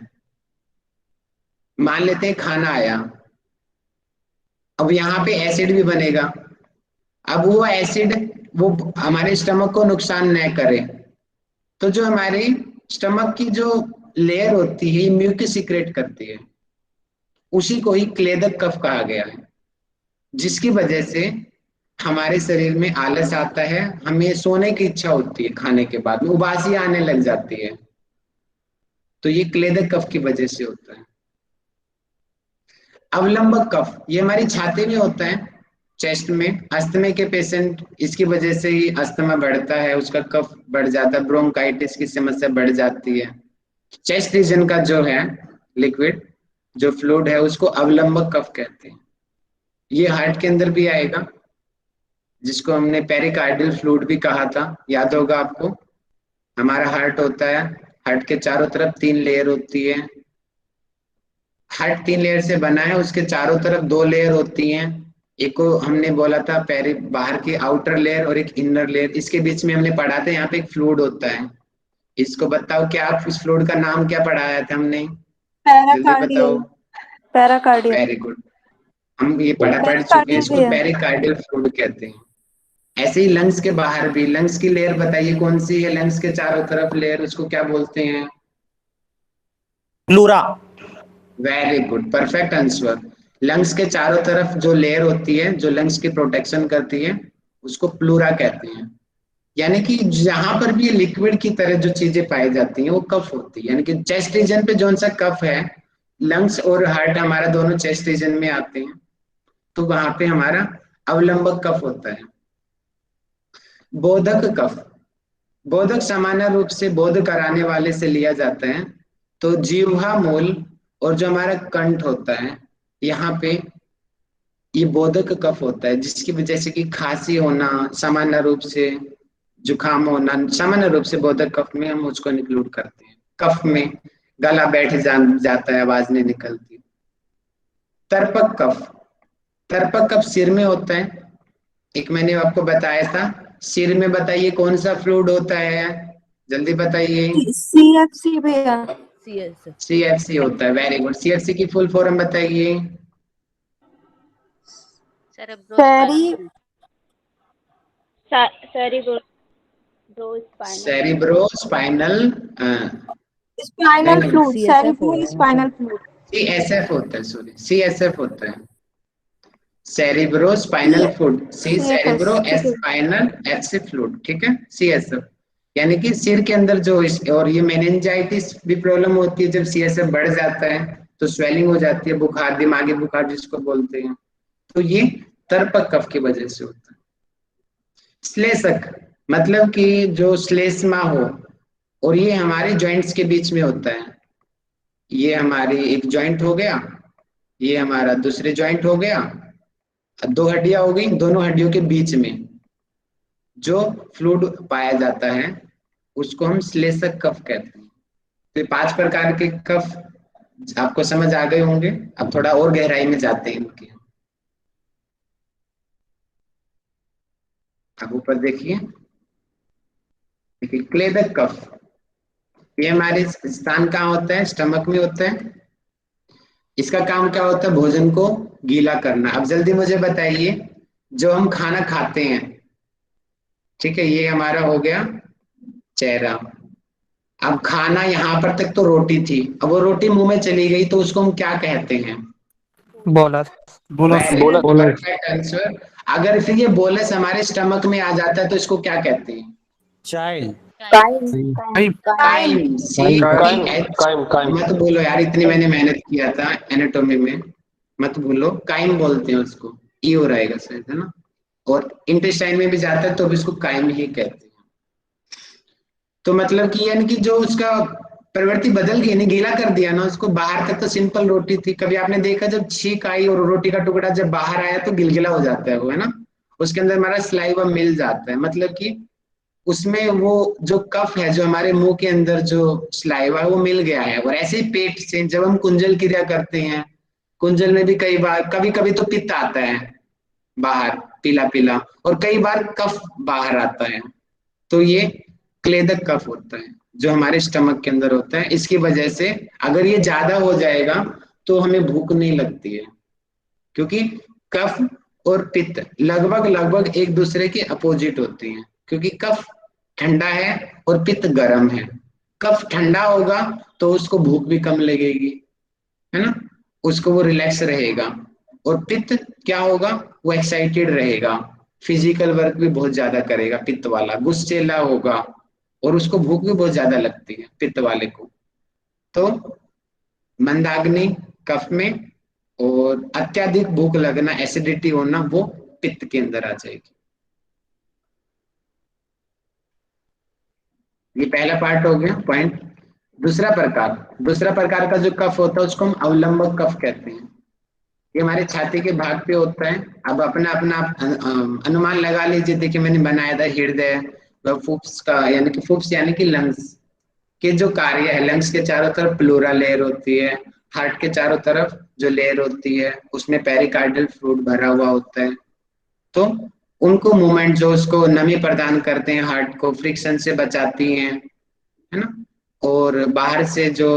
मान लेते हैं खाना आया, अब यहाँ पे एसिड भी बनेगा। अब वो एसिड वो हमारे स्टमक को नुकसान न करे, तो जो हमारी स्टमक की जो लेयर होती है म्यूकस सीक्रेट करती है, उसी को ही क्लेदक कफ कहा गया है, जिसकी वजह से हमारे शरीर में आलस आता है, हमें सोने की इच्छा होती है, खाने के बाद में उबासी आने लग जाती है। तो ये क्लेदक कफ की वजह से होता है। अवलंबक कफ ये हमारी छाती में होता है, चेस्ट में। अस्थमा के पेशेंट, इसकी वजह से ही अस्थमा बढ़ता है, उसका कफ बढ़ जाता है, ब्रोंकाइटिस की समस्या बढ़ जाती है। चेस्ट रीजन का जो है लिक्विड जो फ्लूइड है उसको अवलंबक कफ कहते हैं। ये हार्ट के अंदर भी आएगा, जिसको हमने पेरिकार्डियल फ्लूइड भी कहा था, याद होगा आपको। हमारा हार्ट होता है, हार्ट के चारों तरफ 3 लेयर होती है। हार्ट 3 लेयर से बना है, उसके चारों तरफ 2 लेयर होती हैं। एक को हमने बोला था पेरी, बाहर की आउटर लेयर, और एक इनर लेयर। इसके बीच में हमने पढ़ा था यहाँ पे एक फ्लूइड होता है। इसको बताओ क्या, आप इस फ्लूइड का नाम क्या पढ़ाया था हमने, जल्दी बताओ। पैराकार्डियल। वेरी गुड, हम ये पढ़ चुके हैं, इसको पेरिकार्डियल फ्लूइड कहते हैं। ऐसे ही लंग्स के बाहर भी, लंग्स की लेयर बताइए कौन सी है, लंग्स के चारों तरफ लेयर, उसको क्या बोलते हैं? Pleura. Very good, perfect answer. Lungs के चारों तरफ जो लेयर होती है जो लंग्स की प्रोटेक्शन करती है, उसको प्लूरा कहते हैं। यानी कि जहां पर भी लिक्विड की तरह जो चीजें पाई जाती हैं वो कफ होती है। यानी कि चेस्ट रीजन पे जो सा कफ है, लंग्स और हार्ट हमारा दोनों चेस्ट रीजन में आते हैं, तो वहां पे हमारा अवलंबक कफ होता है। बोधक कफ, बोधक सामान्य रूप से बोध कराने वाले से लिया जाता है, तो जिह्वा मूल और जो हमारा कंठ होता है, यहाँ पे ये बोधक कफ होता है, जिसकी वजह से कि खांसी होना, सामान्य रूप से जुकाम होना, सामान्य रूप से बोधक कफ में हम उसको इंक्लूड करते हैं। कफ में गला बैठ जाता है, आवाज नहीं निकलती। तर्पक कफ, तर्पक कफ सिर में होता है। एक मैंने आपको बताया था, सिर में बताइए कौन सा फ्लूइड होता है, जल्दी बताइए। CFC भैया। CFC होता है, वेरी गुड। CFC की फुल फॉर्म बताइए। Cerebro spinal spinal fluid, cerebro spinal fluid. CSF होता है, सॉरी CSF होता है, सेरिब्रो स्पाइनल फ्लूइड। सी सेरिब्रो, एस स्पाइनल, एफ से फ्लूइड, ठीक है। CSF यानी कि सिर के अंदर जो और ये मेनिंजाइटिस भी प्रॉब्लम होती है जब CSF बढ़ जाता है, तो स्वेलिंग हो जाती है, बुखार, दिमागी बुखार जिसको बोलते हैं, तो ये तर्पक कफ की वजह से होता है। श्लेषक मतलब कि जो श्लेष्मा हो, और ये हमारे जॉइंट्स के बीच में होता है। ये हमारी एक जॉइंट हो गया, ये हमारा दूसरे जॉइंट हो गया, दो हड्डियां हो गई, दोनों हड्डियों के बीच में जो फ्लूइड पाया जाता है उसको हम श्लेषक कफ कहते हैं। तो 5 प्रकार के कफ आपको समझ आ गए होंगे। अब थोड़ा और गहराई में जाते हैं इनके। अब ऊपर देखिए, देखिए क्लेदक कफ, ये हमारे स्थान कहाँ होता है, स्टमक में होता है। इसका काम क्या होता है, भोजन को गीला करना। अब जल्दी मुझे बताइए, जो हम खाना खाते हैं, ठीक है, ये हमारा हो गया चेहरा। अब खाना यहाँ पर तक तो रोटी थी, अब वो रोटी मुंह में चली गई तो उसको हम क्या कहते हैं, बोलस। Perfect answer. अगर फिर ये बोलस हमारे स्टमक में आ जाता है तो इसको क्या कहते हैं, चाइल्ड। काइम। मत बोलो यार, इतनी मैंने मेहनत किया था एनाटॉमी में, मत भूलो, काइम बोलते हैं उसको, ई हो रहेगा शायद, है ना। और इंटेस्टाइन में भी जाता है तो भी इसको काइम ही कहते हैं। तो मतलब कि यानी कि जो उसका प्रवृत्ति बदल गई, नहीं गीला कर दिया ना उसको, बाहर तक तो सिंपल रोटी थी। कभी आपने देखा जब छींक आई और रोटी का टुकड़ा जब बाहर आया तो गिलगिला हो जाता है वो, है ना, उसके अंदर हमारा सलाइवा मिल जाता है, मतलब कि उसमें वो जो कफ है, जो हमारे मुंह के अंदर जो सलाइवा है वो मिल गया है। और ऐसे ही पेट से जब हम कुंजल क्रिया करते हैं, कुंजल में भी कई बार कभी कभी तो पित्त आता है बाहर, पीला पीला, और कई बार कफ बाहर आता है, तो ये क्लेदक कफ होता है जो हमारे स्टमक के अंदर होता है। इसकी वजह से अगर ये ज्यादा हो जाएगा तो हमें भूख नहीं लगती है, क्योंकि कफ और पित्त लगभग लगभग एक दूसरे के अपोजिट होते हैं, क्योंकि कफ ठंडा है और पित्त गर्म है। कफ ठंडा होगा तो उसको भूख भी कम लगेगी, है ना, उसको वो रिलैक्स रहेगा। और पित्त क्या होगा, वो एक्साइटेड रहेगा, फिजिकल वर्क भी बहुत ज्यादा करेगा, पित्त वाला गुस्सेला होगा, और उसको भूख भी बहुत ज्यादा लगती है पित्त वाले को। तो मंदाग्नि कफ में, और अत्यधिक भूख लगना, एसिडिटी होना, वो पित्त के अंदर आ जाएगी। ये पहला पार्ट हो गया पॉइंट। दूसरा प्रकार का जो कफ होता है उसको हम अवलंबक कफ कहते हैं। ये हमारे छाती के भाग पे होता है। अब अपना अपना अनुमान लगा लीजिए। देखिए मैंने बनाया था हृदय व फुफ्स का, यानी कि फुफ्स यानी कि लंग्स के जो कार्य है, लंग्स के चारों तरफ प्लूरल लेयर होती है, हार्ट के चारों तरफ जो लेयर होती है उसमें पेरिकार्डियल फ्लूइड भरा हुआ होता है। तो उनको मूवमेंट जो उसको नमी प्रदान करते हैं, हार्ट को फ्रिक्शन से बचाती हैं, है ना, और बाहर से जो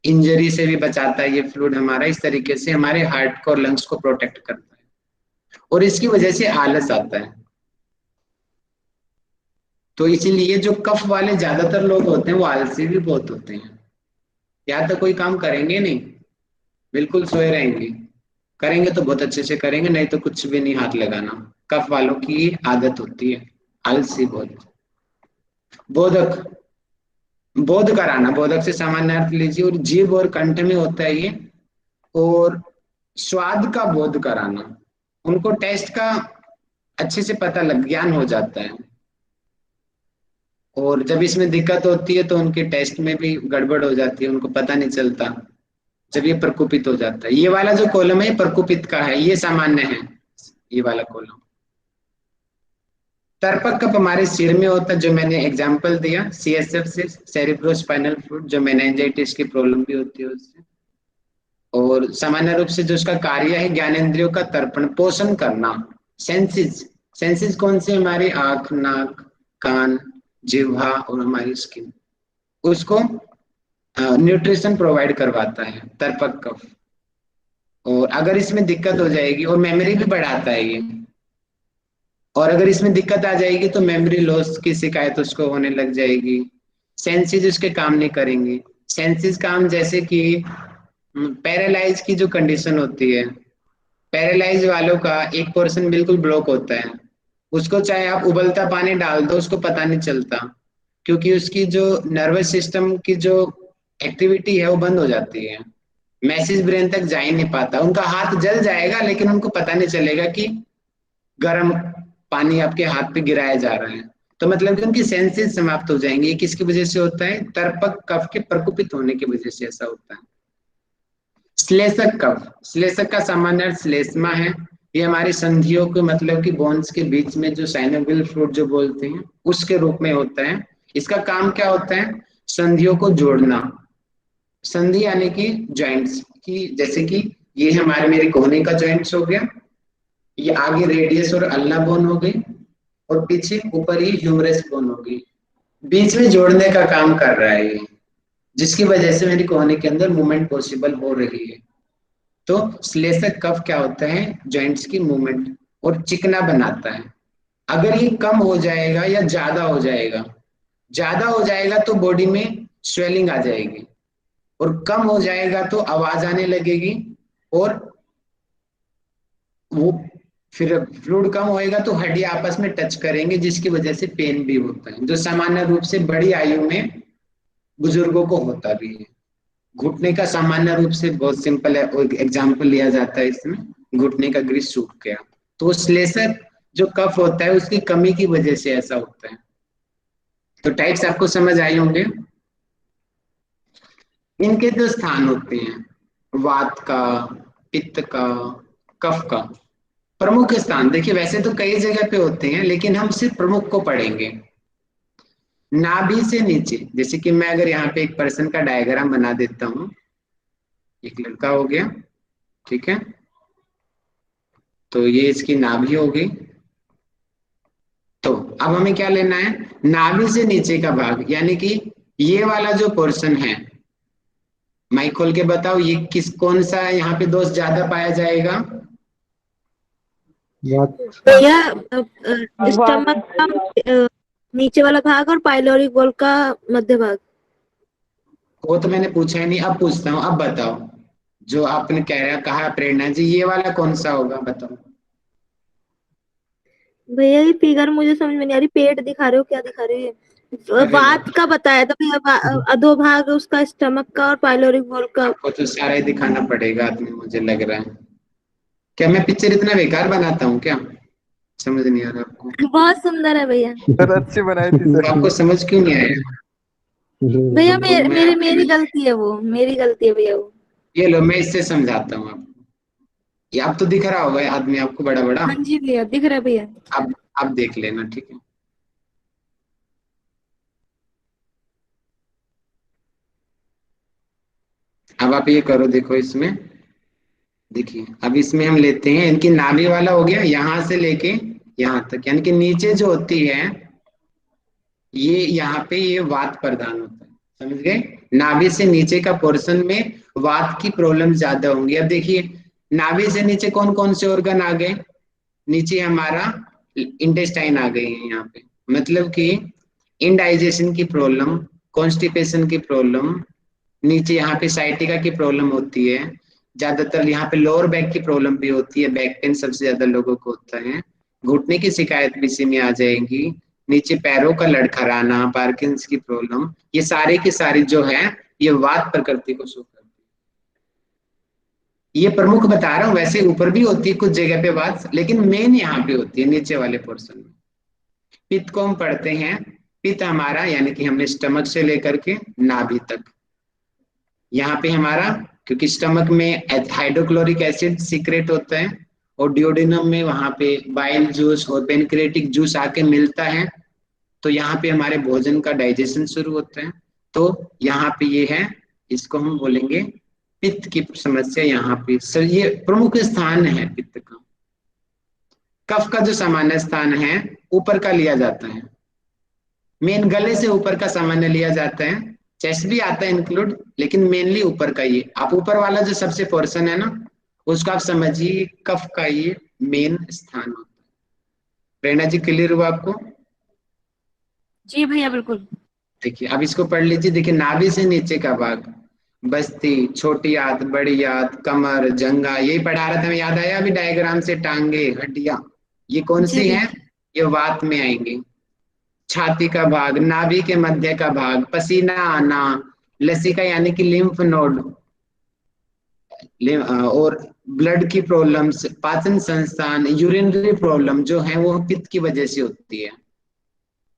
इंजरी से भी बचाता है ये फ्लूइड हमारा। इस तरीके से हमारे हार्ट को और लंग्स को प्रोटेक्ट करता है, और इसकी वजह से आलस आता है। तो इसीलिए जो कफ वाले ज्यादातर लोग होते हैं वो आलसी भी बहुत होते हैं, या तो कोई काम करेंगे नहीं, बिल्कुल सोए रहेंगे, करेंगे तो बहुत अच्छे से करेंगे, नहीं तो कुछ भी नहीं हाथ लगाना। कफ वालों की आदत होती है, आलसी बहुत। बोधक, बोध कराना, बोधक से सामान्य अर्थ लीजिए, और जीभ और कंठ में होता है ये। और स्वाद का बोध कराना, उनको टेस्ट का अच्छे से पता लग ज्ञान हो जाता है। और जब इसमें दिक्कत होती है तो उनके टेस्ट में भी गड़बड़ हो जाती है, उनको पता नहीं चलता जब ये प्रकोपित हो जाता है। ये वाला जो कॉलम है ये प्रकोपित का है, ये सामान्य है, ये वाला कॉलम। तर्पक कफ हमारे सिर में होता है, जो मैंने एग्जांपल दिया CSF से, सेरिब्रोस्पाइनल फ्लूइड, जो मेनिंजाइटिस की प्रॉब्लम भी होती है उससे। और सामान्य रूप से जो उसका कार्य है ज्ञानेंद्रियों का तर्पण पोषण करना। सेंसेस, सेंसेस कौन से? हमारी आंख, नाक, कान, जिह्वा और हमारी स्किन, उसको न्यूट्रिशन प्रोवाइड करवाता है तर्पक कफ। और अगर इसमें दिक्कत हो जाएगी, और मेमोरी भी बढ़ाता है ये, और अगर इसमें दिक्कत आ जाएगी तो मेमोरी लॉस की शिकायत उसको होने लग जाएगी। सेंसेस उसके काम नहीं करेंगे। सेंसेस काम जैसे कि पैरालाइज की जो कंडीशन होती है, पैरालाइज वालों का एक पोर्शन बिल्कुल ब्लॉक होता है, उसको चाहे आप उबलता पानी डाल दो उसको पता नहीं चलता, क्योंकि उसकी जो नर्वस सिस्टम की जो एक्टिविटी है वो बंद हो जाती है, मैसेज ब्रेन तक जा ही नहीं पाता। उनका हाथ जल जाएगा लेकिन उनको पता नहीं चलेगा कि गर्म पानी आपके हाथ पे गिराया जा रहा है। तो मतलब कि उनकी सेंसेस समाप्त हो जाएंगे। ये किसकी वजह से होता है? तर्पक कफ के प्रकोपित होने की वजह से ऐसा होता है। श्लेषक कफ, श्लेषक का सामान्य अर्थ श्लेष्मा है। ये हमारी संधियों के मतलब कि बोन्स के बीच में जो साइनोवियल फ्लूइड जो बोलते हैं उसके रूप में होता है। इसका काम क्या होता है? संधियों को जोड़ना। संधि यानी कि जॉइंट्स की, जैसे कि ये हमारे मेरे कोहनी का जॉइंट्स हो गया, ये आगे रेडियस और अल्ना बोन हो गई, और पीछे ऊपर ही ह्यूमरस बोन हो गई, बीच में जोड़ने का काम कर रहा है ये, जिसकी वजह से मेरी कोहनी के अंदर मूवमेंट पॉसिबल हो रही है। तो श्लेषक कफ क्या होता है? जॉइंट्स की मूवमेंट और चिकना बनाता है। अगर ये कम हो जाएगा या ज्यादा हो जाएगा, ज्यादा हो जाएगा तो बॉडी में स्वेलिंग आ जाएगी, और कम हो जाएगा तो आवाज आने लगेगी, और वो फिर फ्लूइड कम होएगा तो हड्डियां आपस में टच करेंगे, जिसकी वजह से पेन भी होता है, जो सामान्य रूप से बड़ी आयु में बुजुर्गों को होता भी है। घुटने का सामान्य रूप से बहुत सिंपल है, एग्जाम्पल लिया जाता है इसमें, घुटने का ग्रीस सूख गया, तो श्लेषक जो कफ होता है उसकी कमी की वजह से ऐसा होता है। तो टाइप्स आपको समझ आए होंगे। इनके दो स्थान होते हैं, वात का, पित्त का, कफ का। प्रमुख स्थान देखिए, वैसे तो कई जगह पे होते हैं लेकिन हम सिर्फ प्रमुख को पढ़ेंगे। नाभि से नीचे, जैसे कि मैं अगर यहाँ पे एक पर्सन का डायग्राम बना देता हूं, एक लड़का हो गया, ठीक है, तो ये इसकी नाभि हो गई। तो अब हमें क्या लेना है? नाभि से नीचे का भाग, यानी कि ये वाला जो पोर्शन है, माइक खोल के बताओ ये किस, कौन सा यहाँ पे दोष ज्यादा पाया जाएगा? भैया स्टमक का नीचे वाला भाग और पाइलोरिक वॉल का मध्य भाग। वो तो मैंने पूछा ही नहीं, अब पूछता हूँ, अब बताओ जो आपने कहा प्रेरणा जी, ये वाला कौन सा होगा बताओ? भैया ये फिगर मुझे समझ में नहीं आ रही, पेट दिखा रहे हो क्या दिखा रहे हो? वात का बताया था भैया, अधोभाग उसका स्टमक का और पाइलोरिक वॉल का। आपको तो सारा ही दिखाना पड़ेगा आदमी, मुझे लग रहा है। क्या मैं पिक्चर इतना बेकार बनाता हूँ क्या? समझ नहीं आ रहा आपको? बहुत सुंदर है भैया। सर अच्छी बनाई थी सर। आपको समझ क्यों नहीं आया? भैया मेरी गलती है वो, मेरी गलती है भैया वो। ये लो मैं इससे समझाता हूँ आपको। ये आप तो दिख रहा होगा आदमी आपको बड़ा बड़ा। हाँ जी भैया दिख रहा है भैया। आप देख लेना, ठीक है। अब आप ये करो, देखो इसमें, देखिए अब इसमें हम लेते हैं, इनकी नाभि वाला हो गया यहां से लेके यहां तक, यानी कि नीचे जो होती है ये यहाँ पे ये वात प्रधान होता है, समझ गए? नाभि से नीचे का पोर्शन में वात की प्रॉब्लम ज्यादा होंगी। अब देखिए नाभि से नीचे कौन कौन से ऑर्गन आ गए? नीचे हमारा इंटेस्टाइन आ गई है यहाँ पे, मतलब कि इनडाइजेशन की प्रॉब्लम, कॉन्स्टिपेशन की प्रॉब्लम, नीचे यहाँ पे साइटिका की प्रॉब्लम होती है, ज्यादातर यहाँ पे लोअर बैक की प्रॉब्लम भी होती है, बैक पेन सबसे ज्यादा लोगों को होता है, घुटने की शिकायत भी इसी में आ जाएगी, नीचे पैरों का लड़खड़ाना, पार्किंस की प्रॉब्लम, ये सारे की सारी जो है ये वात प्रकृति को शो करती है। ये प्रमुख बता रहा हूँ, वैसे ऊपर भी होती है कुछ जगह पे बात, लेकिन मेन यहाँ पे होती है नीचे वाले पोर्शन में। पित्त को हम पढ़ते हैं पित्त हमारा यानी कि हमने स्टमक से लेकर के नाभि तक, यहाँ पे हमारा, क्योंकि स्टमक में हाइड्रोक्लोरिक एसिड सीक्रेट होता है और डिओडिनम में वहां पे बाइल जूस और पेनक्रियाटिक जूस आके मिलता है, तो यहाँ पे हमारे भोजन का डाइजेशन शुरू होता है। तो यहाँ पे ये है, इसको हम बोलेंगे पित्त की समस्या। यहाँ पे सर ये प्रमुख स्थान है पित्त का। कफ का जो सामान्य स्थान है ऊपर का लिया जाता है, मेन गले से ऊपर का सामान्य लिया जाता है, चेस्ट भी आता है इंक्लूड, लेकिन मेनली ऊपर का। ये आप ऊपर वाला जो सबसे पोर्शन है ना, उसको आप समझिए कफ का ये मेन स्थान होता है। प्रेरणा जी क्लियर हुआ आपको? जी भैया बिल्कुल। देखिए अब इसको पढ़ लीजिए। देखिए नाभि से नीचे का भाग, बस्ती, छोटी आंत, बड़ी आंत, कमर, जंगा, यही पढ़ा रहा था मैं, याद आया अभी डायग्राम से? टांगे, हड्डियां, ये कौन सी है? ये वात में आएंगी। छाती का भाग, नाभि के मध्य का भाग, पसीना आना, लसिका यानी कि लिम्फ नोड, और ब्लड की प्रॉब्लम्स, पाचन संस्थान, यूरिनरी प्रॉब्लम जो है वो पित्त की वजह से होती है।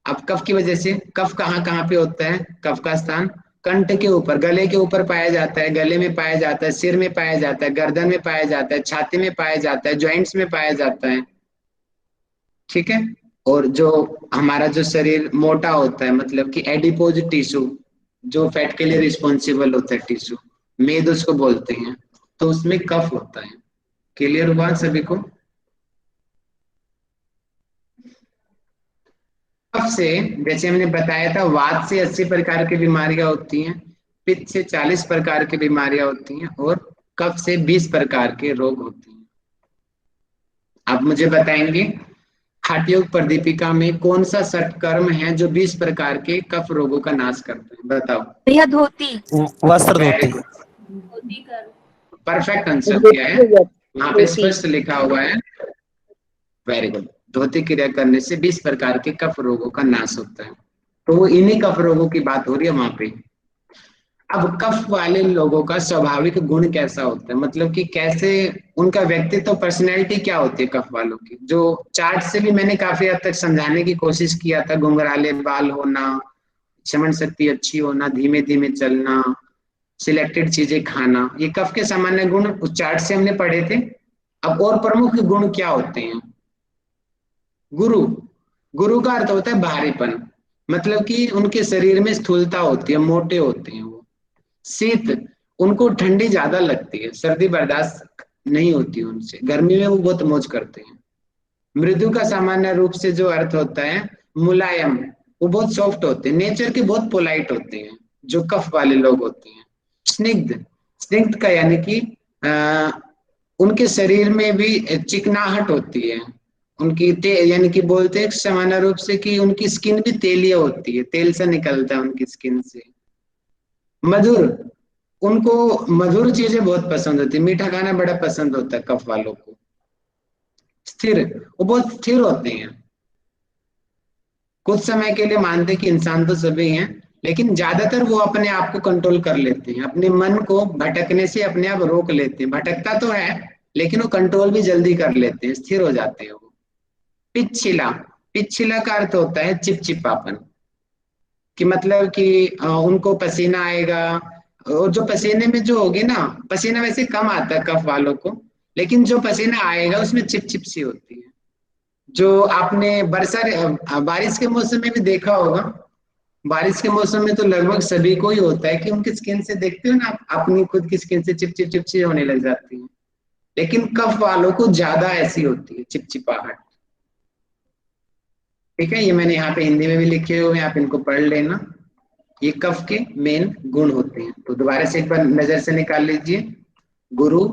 अब कफ की वजह से, कफ कहाँ कहाँ पे होता है? कफ का स्थान कंठ के ऊपर, गले के ऊपर पाया जाता है, गले में पाया जाता है, सिर में पाया जाता है, गर्दन में पाया जाता है, छाती में पाया जाता है, जॉइंट्स में पाया जाता है, ठीक है। और जो हमारा जो शरीर मोटा होता है, मतलब कि एडिपोज टिश्यू, जो फैट के लिए रिस्पॉन्सिबल होता है टिश्यू, मेद उसको बोलते हैं, तो उसमें कफ होता है। क्लियर हुआ सभी को? कफ से, जैसे हमने बताया था, वात से 80 प्रकार की बीमारियां होती हैं, पित्त से 40 प्रकार की बीमारियां होती हैं, और कफ से 20 प्रकार के रोग होते हैं। आप मुझे बताएंगे हठयोग प्रदीपिका में कौन सा षटकर्म है जो 20 प्रकार के कफ रोगों का नाश करता है? बताओ भैया धोती। वस्त्र धोती। परफेक्ट आंसर दिया है, वहां पे स्पष्ट लिखा हुआ है। Very good. धोती क्रिया करने से 20 प्रकार के कफ रोगों का नाश होता है। तो वो इन्हीं कफ रोगों की बात हो रही है वहां पे। अब कफ वाले लोगों का स्वाभाविक गुण कैसा होता है, मतलब कि कैसे उनका व्यक्तित्व, पर्सनैलिटी क्या होती है कफ वालों की, जो चार्ट से भी मैंने काफी हद तक समझाने की कोशिश किया था। घुंघराले बाल होना, श्रवण शक्ति अच्छी होना, धीमे धीमे चलना, सिलेक्टेड चीजें खाना, ये कफ के सामान्य गुण उस चार्ट से हमने पढ़े थे। अब और प्रमुख गुण क्या होते हैं? गुरु, गुरु का अर्थ होता है भारीपन, मतलब कि उनके शरीर में स्थूलता होती है, मोटे होते हैं वो। शीत, उनको ठंडी ज्यादा लगती है, सर्दी बर्दाश्त नहीं होती उनसे, गर्मी में वो बहुत मौज करते हैं। मृदु का सामान्य रूप से जो अर्थ होता है मुलायम, वो बहुत सॉफ्ट होते हैं, नेचर के बहुत पोलाइट होते हैं जो कफ वाले लोग होते हैं। स्निग्ध, स्निग्ध का यानी कि उनके शरीर में भी चिकनाहट होती है, उनकी यानी कि बोलते हैं सामान्य रूप से कि उनकी स्किन भी तेलीय होती है, तेल सा निकलता है उनकी स्किन से। मधुर, उनको मधुर चीजें बहुत पसंद होती है, मीठा खाना बड़ा पसंद होता है कफ वालों को। स्थिर, वो बहुत स्थिर होते हैं, कुछ समय के लिए मानते कि इंसान तो सभी हैं, लेकिन ज्यादातर वो अपने आप को कंट्रोल कर लेते हैं, अपने मन को भटकने से अपने आप रोक लेते हैं। भटकता तो है लेकिन वो कंट्रोल भी जल्दी कर लेते हैं, स्थिर हो जाते हैं वो। पिच्छिला, पिच्छिला का अर्थ होता है चिपचिपापन, कि मतलब कि उनको पसीना आएगा, और जो पसीने में जो होगी ना, पसीना वैसे कम आता है कफ वालों को, लेकिन जो पसीना आएगा उसमें चिपचिप सी होती है। जो आपने बारिश के मौसम में भी देखा होगा, बारिश के मौसम में तो लगभग सभी को ही होता है कि उनकी स्किन से देखते हो ना, अपनी खुद की स्किन से चिपचिप चिपचिप होने लग जाती है, लेकिन कफ वालों को ज्यादा ऐसी होती है चिपचिपाहट। ठीक है, ये मैंने यहाँ पे हिंदी में भी लिखे हुए हैं, आप इनको पढ़ लेना। ये कफ के मेन गुण होते हैं, तो दोबारा से एक बार नजर से निकाल लीजिए। गुरु,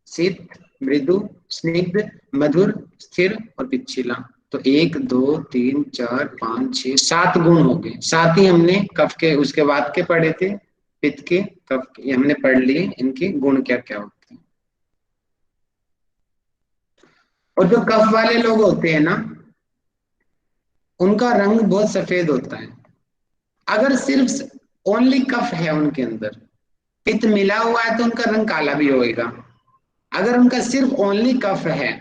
शीत, मृदु, स्निग्ध, मधुर, स्थिर और पिच्छिला। तो 1 2 3 4 5 6 7 गुण हो गए। 7 ही हमने कफ के, उसके बाद के पढ़े थे पित्त के, कफ के, हमने पढ़ लिए इनके गुण क्या क्या होते हैं। और जो कफ वाले लोग होते हैं ना, उनका रंग बहुत सफेद होता है। अगर सिर्फ ओनली कफ है उनके अंदर, पित्त मिला हुआ है तो उनका रंग काला भी होएगा। अगर उनका सिर्फ ओनली कफ है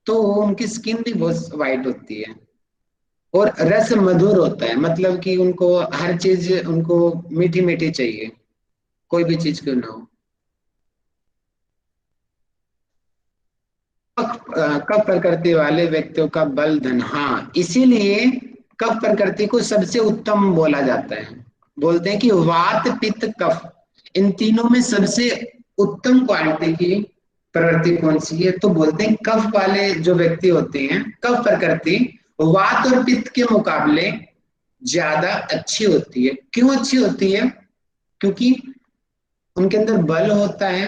तो उनकी स्किन भी बहुत वाइट होती है। और रस मधुर होता है, मतलब कि उनको हर चीज उनको मीठी मीठी चाहिए, कोई भी चीज क्यों ना हो। कफ प्रकृति वाले व्यक्तियों का बल धन, हाँ इसीलिए कफ प्रकृति को सबसे उत्तम बोला जाता है। बोलते हैं कि वात पित्त कफ, इन तीनों में सबसे उत्तम क्वालिटी की प्रकृति कौन सी है, तो बोलते हैं कफ वाले जो व्यक्ति होते हैं, कफ प्रकृति वात और पित्त के मुकाबले ज्यादा अच्छी होती है। क्यों अच्छी होती है? क्योंकि उनके अंदर बल होता है,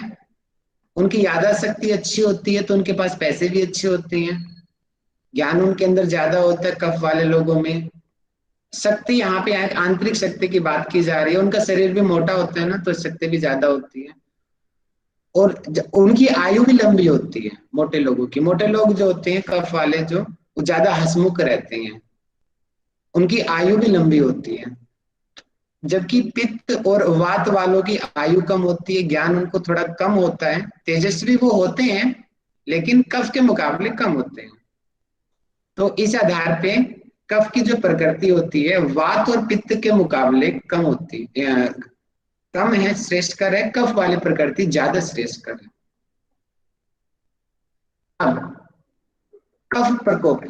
उनकी यादाशक्ति अच्छी होती है, तो उनके पास पैसे भी अच्छे होते हैं, ज्ञान उनके अंदर ज्यादा होता है कफ वाले लोगों में। शक्ति, यहाँ पे आंतरिक शक्ति की बात की जा रही है, उनका शरीर भी मोटा होता है ना, तो शक्ति भी ज्यादा होती है। और उनकी आयु भी लंबी होती है मोटे लोगों की। मोटे लोग जो होते हैं कफ वाले, जो वो ज्यादा हंसमुख रहते हैं, उनकी आयु भी लंबी होती है। जबकि पित्त और वात वालों की आयु कम होती है, ज्ञान उनको थोड़ा कम होता है, तेजस्वी वो होते हैं लेकिन कफ के मुकाबले कम होते हैं। तो इस आधार पे कफ की जो प्रकृति होती है वात और पित्त के मुकाबले कम होती है, कम है, श्रेष्ठकर है। कफ वाली प्रकृति ज्यादा श्रेष्ठकर है। अब कफ प्रकोप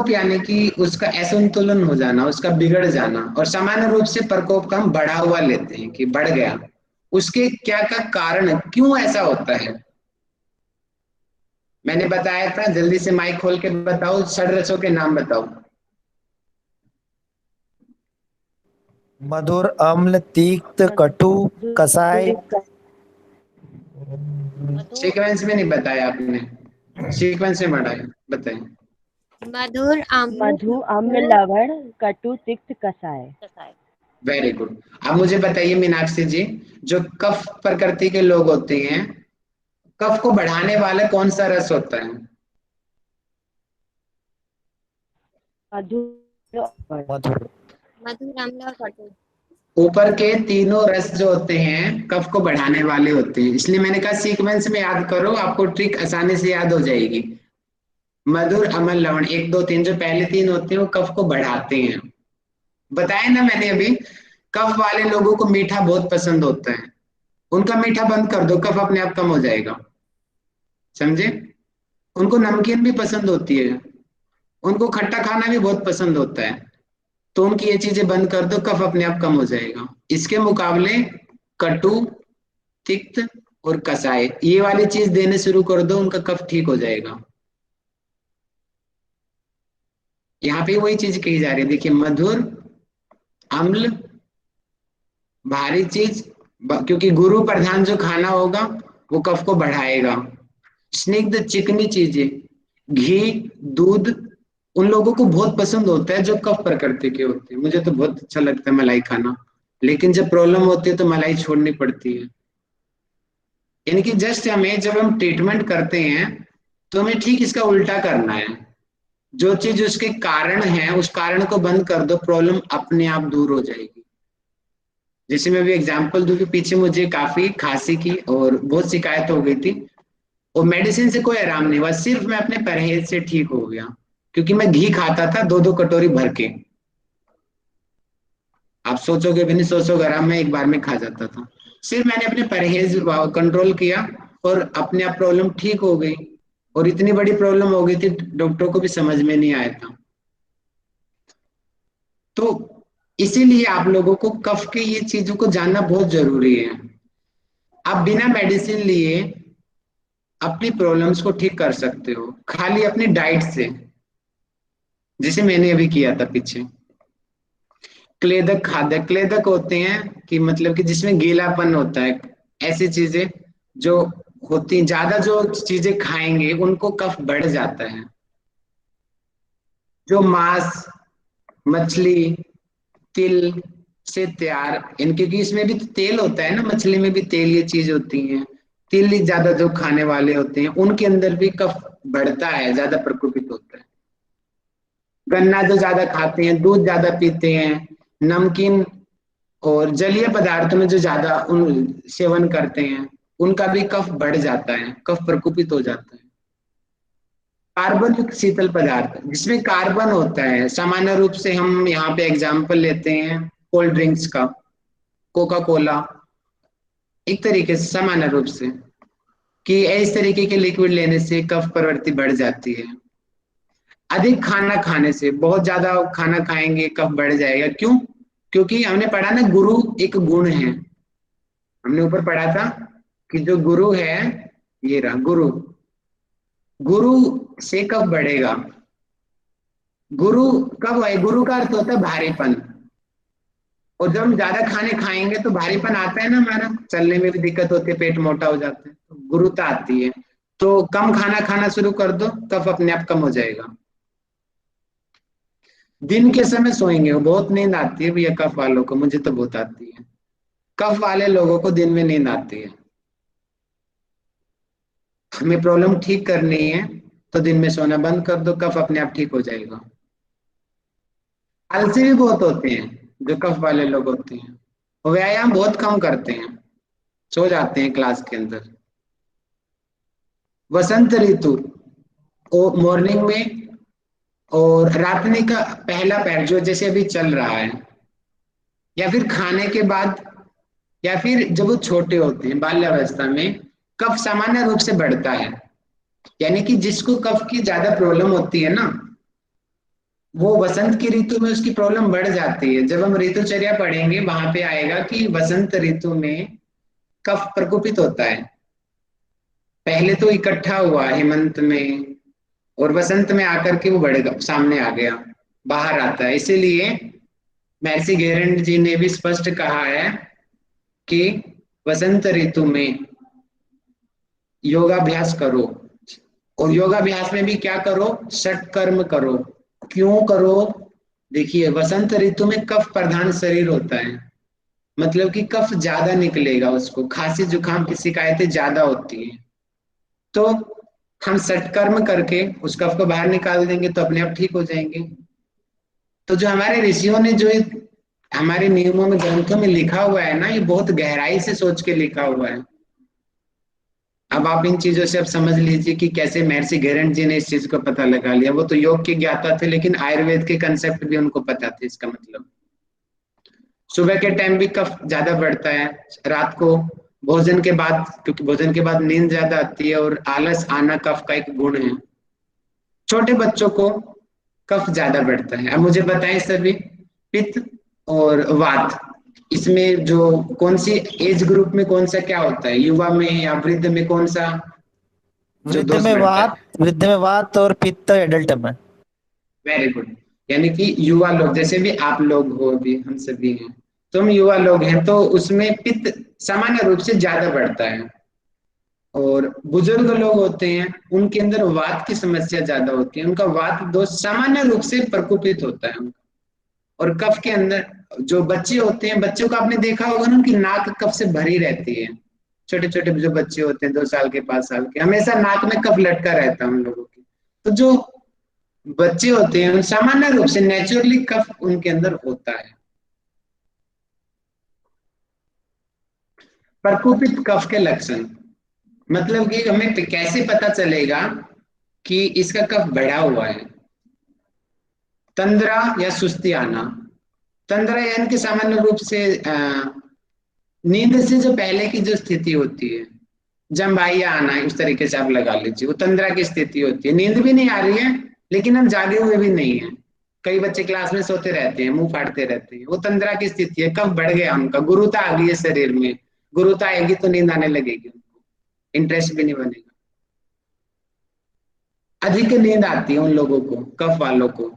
यानी कि उसका असंतुलन हो जाना, उसका बिगड़ जाना। और सामान्य रूप से प्रकोप का हम बढ़ा हुआ लेते हैं कि बढ़ गया, उसके क्या का कारण है, क्यों ऐसा होता है? मैंने बताया था, जल्दी से माइक खोल के बताओ, षड्रसों के नाम बताओ। मधुर, अम्ल, तीक्त, कटु, कसाय। सीक्वेंस में नहीं बताया आपने, सीक्वेंस में बढ़ाया, बताएं। मधुर, मधु, अम्ल, लवण, कटु, तिक्त, कसाय। Very good. अब मुझे बताइए मीनाक्षी जी, जो कफ प्रकृति के लोग होते हैं, कफ को बढ़ाने वाला कौन सा रस होता है? मधुर, अम्ल और कटु। ऊपर के तीनों रस जो होते हैं कफ को बढ़ाने वाले होते हैं, इसलिए मैंने कहा सीक्वेंस में याद करो, आपको ट्रिक आसानी से याद हो जाएगी। मधुर, अम्ल, लवण, 1 2 3, जो पहले 3 होते हैं वो कफ को बढ़ाते हैं। बताया ना मैंने अभी, कफ वाले लोगों को मीठा बहुत पसंद होता है, उनका मीठा बंद कर दो, कफ अपने आप कम हो जाएगा, समझे? उनको नमकीन भी पसंद होती है, उनको खट्टा खाना भी बहुत पसंद होता है, तो उनकी ये चीजें बंद कर दो, कफ अपने आप कम हो जाएगा। इसके मुकाबले कटु, तिक्त और कसाय, ये वाली चीज देने शुरू कर दो, उनका कफ ठीक हो जाएगा। यहाँ पे वही चीज कही जा रही है, देखिए, मधुर, अम्ल, भारी चीज, क्योंकि गुरु प्रधान जो खाना होगा वो कफ को बढ़ाएगा। स्निग्ध, चिकनी चीजें, घी, दूध, उन लोगों को बहुत पसंद होता है जो कफ प्रकृति के होते हैं। मुझे तो बहुत अच्छा लगता है मलाई खाना, लेकिन जब प्रॉब्लम होती है तो मलाई छोड़नी पड़ती है। यानी कि जस्ट हमें, जब हम ट्रीटमेंट करते हैं तो हमें ठीक इसका उल्टा करना है। जो चीज उसके कारण है उस कारण को बंद कर दो, प्रॉब्लम अपने आप दूर हो जाएगी। जैसे मैं भी एग्जांपल दूं कि पीछे मुझे काफी खांसी की और बहुत शिकायत हो गई थी, और मेडिसिन से कोई आराम नहीं हुआ, सिर्फ मैं अपने परहेज से ठीक हो गया, क्योंकि मैं घी खाता था 2 2 कटोरी भर के। आप सोचोगे भी नहीं, 100 ग्राम में एक बार में खा जाता था। सिर्फ मैंने अपने परहेज कंट्रोल किया और अपने आप प्रॉब्लम ठीक हो गई। और इतनी बड़ी प्रॉब्लम हो गई थी, डॉक्टर को भी समझ में नहीं आया था। तो इसीलिए आप लोगों को कफ के ये चीजों को जानना बहुत जरूरी है। आप बिना मेडिसिन लिए अपनी प्रॉब्लम्स को ठीक कर सकते हो, खाली अपनी डाइट से, जिसे मैंने अभी किया था पीछे। क्लेदक खाद्य, क्लेदक होते हैं कि मतलब कि जिसमें गीलापन होता है, ऐसी चीजें जो होती हैं, ज्यादा जो चीजें खाएंगे उनको कफ बढ़ जाता है। जो मांस, मछली, तिल से तैयार, इनके कि इसमें भी तो तेल होता है ना, मछली में भी तेल, ये चीज होती है। तिल ज्यादा जो खाने वाले होते हैं उनके अंदर भी कफ बढ़ता है, ज्यादा प्रकोपित होता है। गन्ना जो ज्यादा खाते हैं, दूध ज्यादा पीते हैं, नमकीन और जलीय पदार्थों में जो ज्यादा उन सेवन करते हैं, उनका भी कफ बढ़ जाता है, कफ प्रकोपित हो जाता है। कार्बन युक्त शीतल पदार्थ जिसमें कार्बन होता है, सामान्य रूप से हम यहाँ पे एग्जाम्पल लेते हैं कोल्ड ड्रिंक्स का, कोका कोला, एक तरीके से सामान्य रूप से कि इस तरीके के लिक्विड लेने से कफ प्रवृत्ति बढ़ जाती है। अधिक खाना खाने से, बहुत ज्यादा खाना खाएंगे कफ बढ़ जाएगा। क्यों? क्योंकि हमने पढ़ा ना गुरु एक गुण है, हमने ऊपर पढ़ा था कि जो गुरु है, ये रहा गुरु, गुरु से कब बढ़ेगा। गुरु कब है? गुरु का अर्थ होता है भारीपन, और जब हम ज्यादा खाने खाएंगे तो भारीपन आता है ना, हमारा चलने में भी दिक्कत होती है, पेट मोटा हो जाता है, तो गुरुता आती है। तो कम खाना खाना शुरू कर दो, कफ अपने आप कम हो जाएगा। दिन के समय सोएंगे, बहुत नींद आती है भैया कफ वालों को, मुझे तो बहुत आती है, कफ वाले लोगों को दिन में नींद आती है। हमें प्रॉब्लम ठीक करनी है तो दिन में सोना बंद कर दो, कफ अपने आप ठीक हो जाएगा। आलसी भी बहुत होते हैं जो कफ वाले लोग होते हैं, वो व्यायाम बहुत कम करते हैं, सो जाते हैं क्लास के अंदर। वसंत ऋतु मॉर्निंग में और रात्रि का पहला पैर जो जैसे अभी चल रहा है, या फिर खाने के बाद, या फिर जब वो छोटे होते हैं बाल्यावस्था में, कफ सामान्य रूप से बढ़ता है। यानी कि जिसको कफ की ज्यादा प्रॉब्लम होती है ना, वो वसंत की ऋतु में उसकी प्रॉब्लम बढ़ जाती है। जब हम ऋतुचर्या पढ़ेंगे वहां पे आएगा कि वसंत ऋतु में कफ प्रकोपित होता है। पहले तो इकट्ठा हुआ हेमंत में, और वसंत में आकर के वो बढ़ेगा, सामने आ गया, बाहर आता है। इसीलिए महर्षि गैरंड जी ने भी स्पष्ट कहा है कि वसंत ऋतु में योगाभ्यास करो, और योगाभ्यास में भी क्या करो, षटकर्म करो। क्यों करो? देखिए वसंत ऋतु में कफ प्रधान शरीर होता है, मतलब कि कफ ज्यादा निकलेगा, उसको खांसी जुकाम की शिकायतें ज्यादा होती हैं। तो हम षटकर्म करके उस कफ को बाहर निकाल देंगे तो अपने आप ठीक हो जाएंगे। तो जो हमारे ऋषियों ने जो हमारे नियमों में, ग्रंथों में लिखा हुआ है ना, ये बहुत गहराई से सोच के लिखा हुआ है। अब आप इन चीजों से अब समझ लीजिए कि कैसे महर्षि गैरंड जी ने इस चीज को पता लगा लिया। वो तो योग के ज्ञाता थे, लेकिन आयुर्वेद के कंसेप्ट भी उनको पता थे। इसका मतलब सुबह के टाइम भी कफ ज्यादा बढ़ता है, रात को भोजन के बाद, क्योंकि भोजन के बाद नींद ज्यादा आती है और आलस आना कफ का एक गुण है। छोटे बच्चों को कफ ज्यादा बढ़ता है। अब मुझे बताएं सभी, पित्त और वात, इसमें जो कौन सी एज ग्रुप में कौन सा क्या होता है, युवा में या वृद्ध में कौन सा जो वृद्ध दोष में बढ़ता है? वात, वृद्ध में वात और पित्त एडल्ट में। Very good. यानी कि युवा लोग, जैसे भी आप लोग हो, भी हम सभी हैं, तो हम युवा लोग हैं, तो उसमें पित्त सामान्य रूप से ज्यादा बढ़ता है। और बुजुर्ग लोग होते हैं उनके अंदर वात की समस्या ज्यादा होती है, उनका वात दोष सामान्य रूप से प्रकोपित होता है उनका। और कफ के अंदर जो बच्चे होते हैं, बच्चों को आपने देखा होगा ना, उनकी नाक कफ से भरी रहती है। छोटे छोटे जो बच्चे होते हैं 2 साल के 5 साल के, हमेशा नाक में कफ लटका रहता है उन लोगों की। तो जो बच्चे होते हैं सामान्य रूप से नेचुरली कफ उनके अंदर होता है। प्रकोपित कफ के लक्षण, मतलब कि हमें कैसे पता चलेगा कि इसका कफ बढ़ा हुआ है? तंद्रा या सुस्ती आना। तंद्रा यानी कि सामान्य रूप से नींद से जो पहले की जो स्थिति होती है, जम्बाइया आना, इस तरीके से आप लगा लीजिए, वो तंद्रा की स्थिति होती है। नींद भी नहीं आ रही है लेकिन हम जागे हुए भी नहीं है। कई बच्चे क्लास में सोते रहते हैं, मुंह फाड़ते रहते हैं, वो तंद्रा की स्थिति है, कफ बढ़ गया उनका, गुरुता आ गई है शरीर में। गुरुता आएगी तो नींद आने लगेगी उनको, इंटरेस्ट भी नहीं बनेगा। अधिक नींद आती है उन लोगों को, कफ वालों को,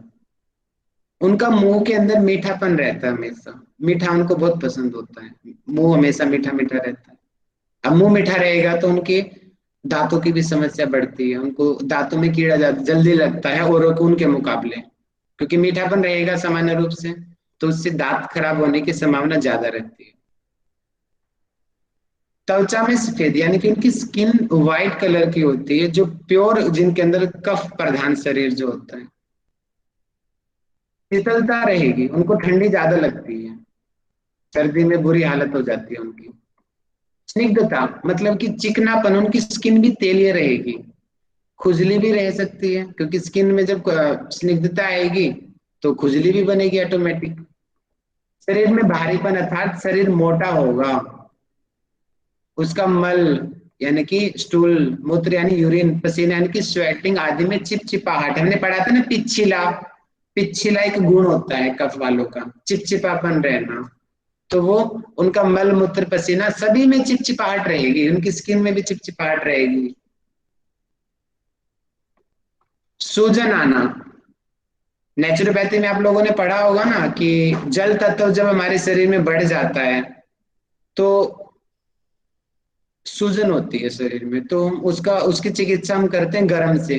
उनका मुंह के अंदर मीठापन रहता है हमेशा, मीठा उनको बहुत पसंद होता है, मुंह हमेशा मीठा मीठा रहता है। अब मुंह मीठा रहेगा तो उनके दांतों की भी समस्या बढ़ती है, उनको दांतों में कीड़ा जल्दी लगता है औरों को उनके मुकाबले, क्योंकि मीठापन रहेगा सामान्य रूप से, तो उससे दांत खराब होने की संभावना ज्यादा रहती है। त्वचा में सफेद, यानी कि उनकी स्किन व्हाइट कलर की होती है, जो प्योर, जिनके अंदर कफ प्रधान शरीर जो होता है। शीतलता रहेगी, उनको ठंडी ज्यादा लगती है, सर्दी में बुरी हालत हो जाती है उनकी। स्निग्धता मतलब कि चिकनापन, उनकी स्किन भी तेलीय रहेगी, खुजली भी रह सकती है, क्योंकि स्किन में जब स्निग्धता आएगी तो खुजली भी बनेगी ऑटोमेटिक। शरीर में भारीपन अर्थात शरीर मोटा होगा, उसका मल यानी कि स्टूल, मूत्र यानी यूरिन, पसीना यानी कि स्वेटिंग आदि में चिपचिपाहट, हमने पढ़ा था ना पिछला, पिछला एक गुण होता है कफ वालों का, चिपचिपापन रहना। तो वो उनका मल मूत्र पसीना सभी में चिपचिपाहट रहेगी, उनकी स्किन में भी चिपचिपाहट रहेगी। सूजन आना, नेचुरोपैथी में आप लोगों ने पढ़ा होगा ना कि जल तत्व जब हमारे शरीर में बढ़ जाता है तो सूजन होती है शरीर में, तो हम उसका उसकी चिकित्सा हम करते हैं गर्म से।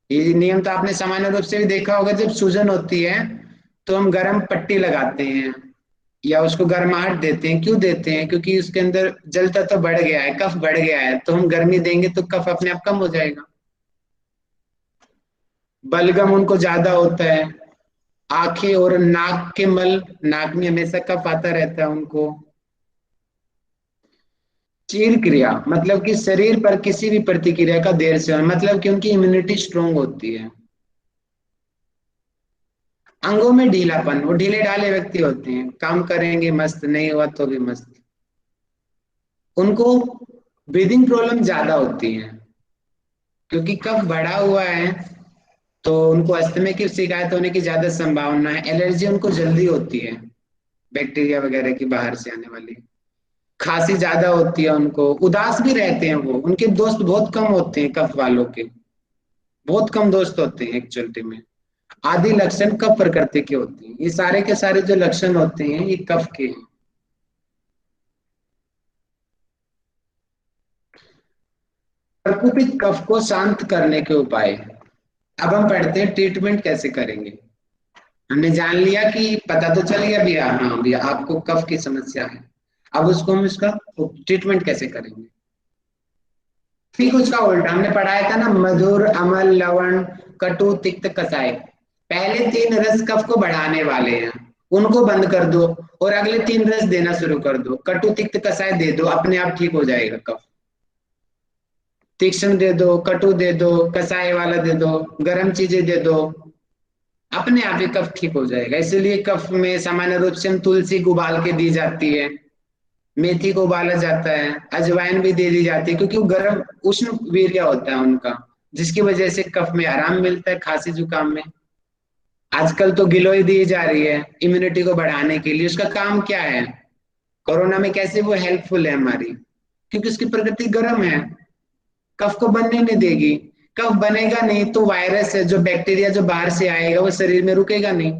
ये नियम तो आपने सामान्य रूप से भी देखा होगा, जब सूजन होती है तो हम गर्म पट्टी लगाते हैं या उसको गर्माहट देते हैं। क्यों देते हैं? क्योंकि उसके अंदर जल तत्व बढ़ गया है, कफ बढ़ गया है, तो हम गर्मी देंगे तो कफ अपने आप कम हो जाएगा। बलगम उनको ज्यादा होता है, आंखें और नाक के मल, नाक में हमेशा कफ आता रहता है उनको। चीर क्रिया मतलब कि शरीर पर किसी भी प्रतिक्रिया का देर से होना, मतलब कि उनकी इम्यूनिटी स्ट्रोंग होती है। अंगों में ढीलापन, वो ढीले ढाले व्यक्ति होते हैं, काम करेंगे मस्त, नहीं हुआ तो भी मस्त। उनको ब्रीदिंग प्रॉब्लम ज्यादा होती है, क्योंकि कफ बढ़ा हुआ है तो उनको अस्थमा की शिकायत होने की ज्यादा संभावना है। एलर्जी उनको जल्दी होती है बैक्टीरिया वगैरह की बाहर से आने वाली। खांसी ज्यादा होती है उनको, उदास भी रहते हैं वो, उनके दोस्त बहुत कम होते हैं कफ वालों के, बहुत कम दोस्त होते हैं एक्चुअली में। आदि लक्षण कफ प्रकृति के होते हैं, ये सारे के सारे जो लक्षण होते हैं ये कफ के हैं। प्रकोपित कफ को शांत करने के उपाय। अब हम पढ़ते हैं ट्रीटमेंट कैसे करेंगे। हमने जान लिया कि पता तो चल गया भैया, हाँ भैया आपको कफ की समस्या है, अब उसको हम इसका ट्रीटमेंट कैसे करेंगे। ठीक उसका उल्टा हमने पढ़ाया था ना, मधुर अमल लवण कटु तिक्त कसाय। पहले 3 रस कफ को बढ़ाने वाले हैं, उनको बंद कर दो और अगले 3 रस देना शुरू कर दो। कटु तिक्त कसाय दे दो, अपने आप ठीक हो जाएगा कफ। तीक्ष्ण दे दो, कटु दे दो, कसाय वाला दे दो, गर्म चीजें दे दो, अपने आप ही कफ ठीक हो जाएगा। इसलिए कफ में सामान्य रूप से हम तुलसी को उबाल के दी जाती है, मेथी को उबाला जाता है, अजवाइन भी दे दी जाती है, क्योंकि वो गर्म उष्ण वीर्य होता है उनका, जिसकी वजह से कफ में आराम मिलता है खांसी जुकाम में। आजकल तो गिलोय दी जा रही है इम्यूनिटी को बढ़ाने के लिए। उसका काम क्या है? कोरोना में कैसे वो हेल्पफुल है हमारी, क्योंकि उसकी प्रकृति गर्म है, कफ को बनने नहीं देगी। कफ बनेगा नहीं तो वायरस है, जो बैक्टीरिया जो बाहर से आएगा वो शरीर में रुकेगा नहीं,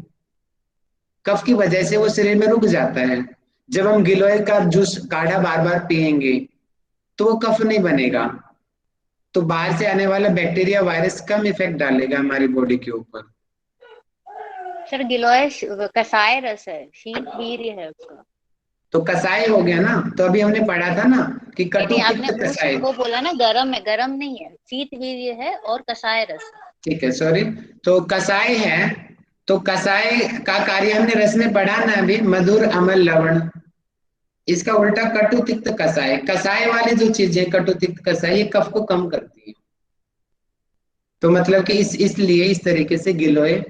कफ की वजह से वो शरीर में रुक जाता है। जब हम गिलोय का जूस काढ़ा बार बार पिएंगे तो वो कफ नहीं बनेगा, तो बाहर से आने वाला बैक्टीरिया वायरस कम इफेक्ट डालेगा हमारी बॉडी के ऊपर। सर गिलोय कसाय रस है, शीत वीर्य है उसका। तो कसाय हो गया ना, तो अभी हमने पढ़ा था ना कि कटु नहीं, आपने तिक्त कसाय। वो बोला ना गरम है, गरम नहीं है, शीत वीर्य है और कसाय रस। ठीक है, सॉरी। तो कसाय है, तो कसाय का कार्य हमने रस में पढ़ा ना अभी, मधुर अमल लवण। इसका उल्टा कटु तिक्त कसाय, कसाय वाली जो चीजें कटु तिक्त कसाय ये कफ को कम करती है। तो मतलब कि इसलिए इस तरीके से गिलोय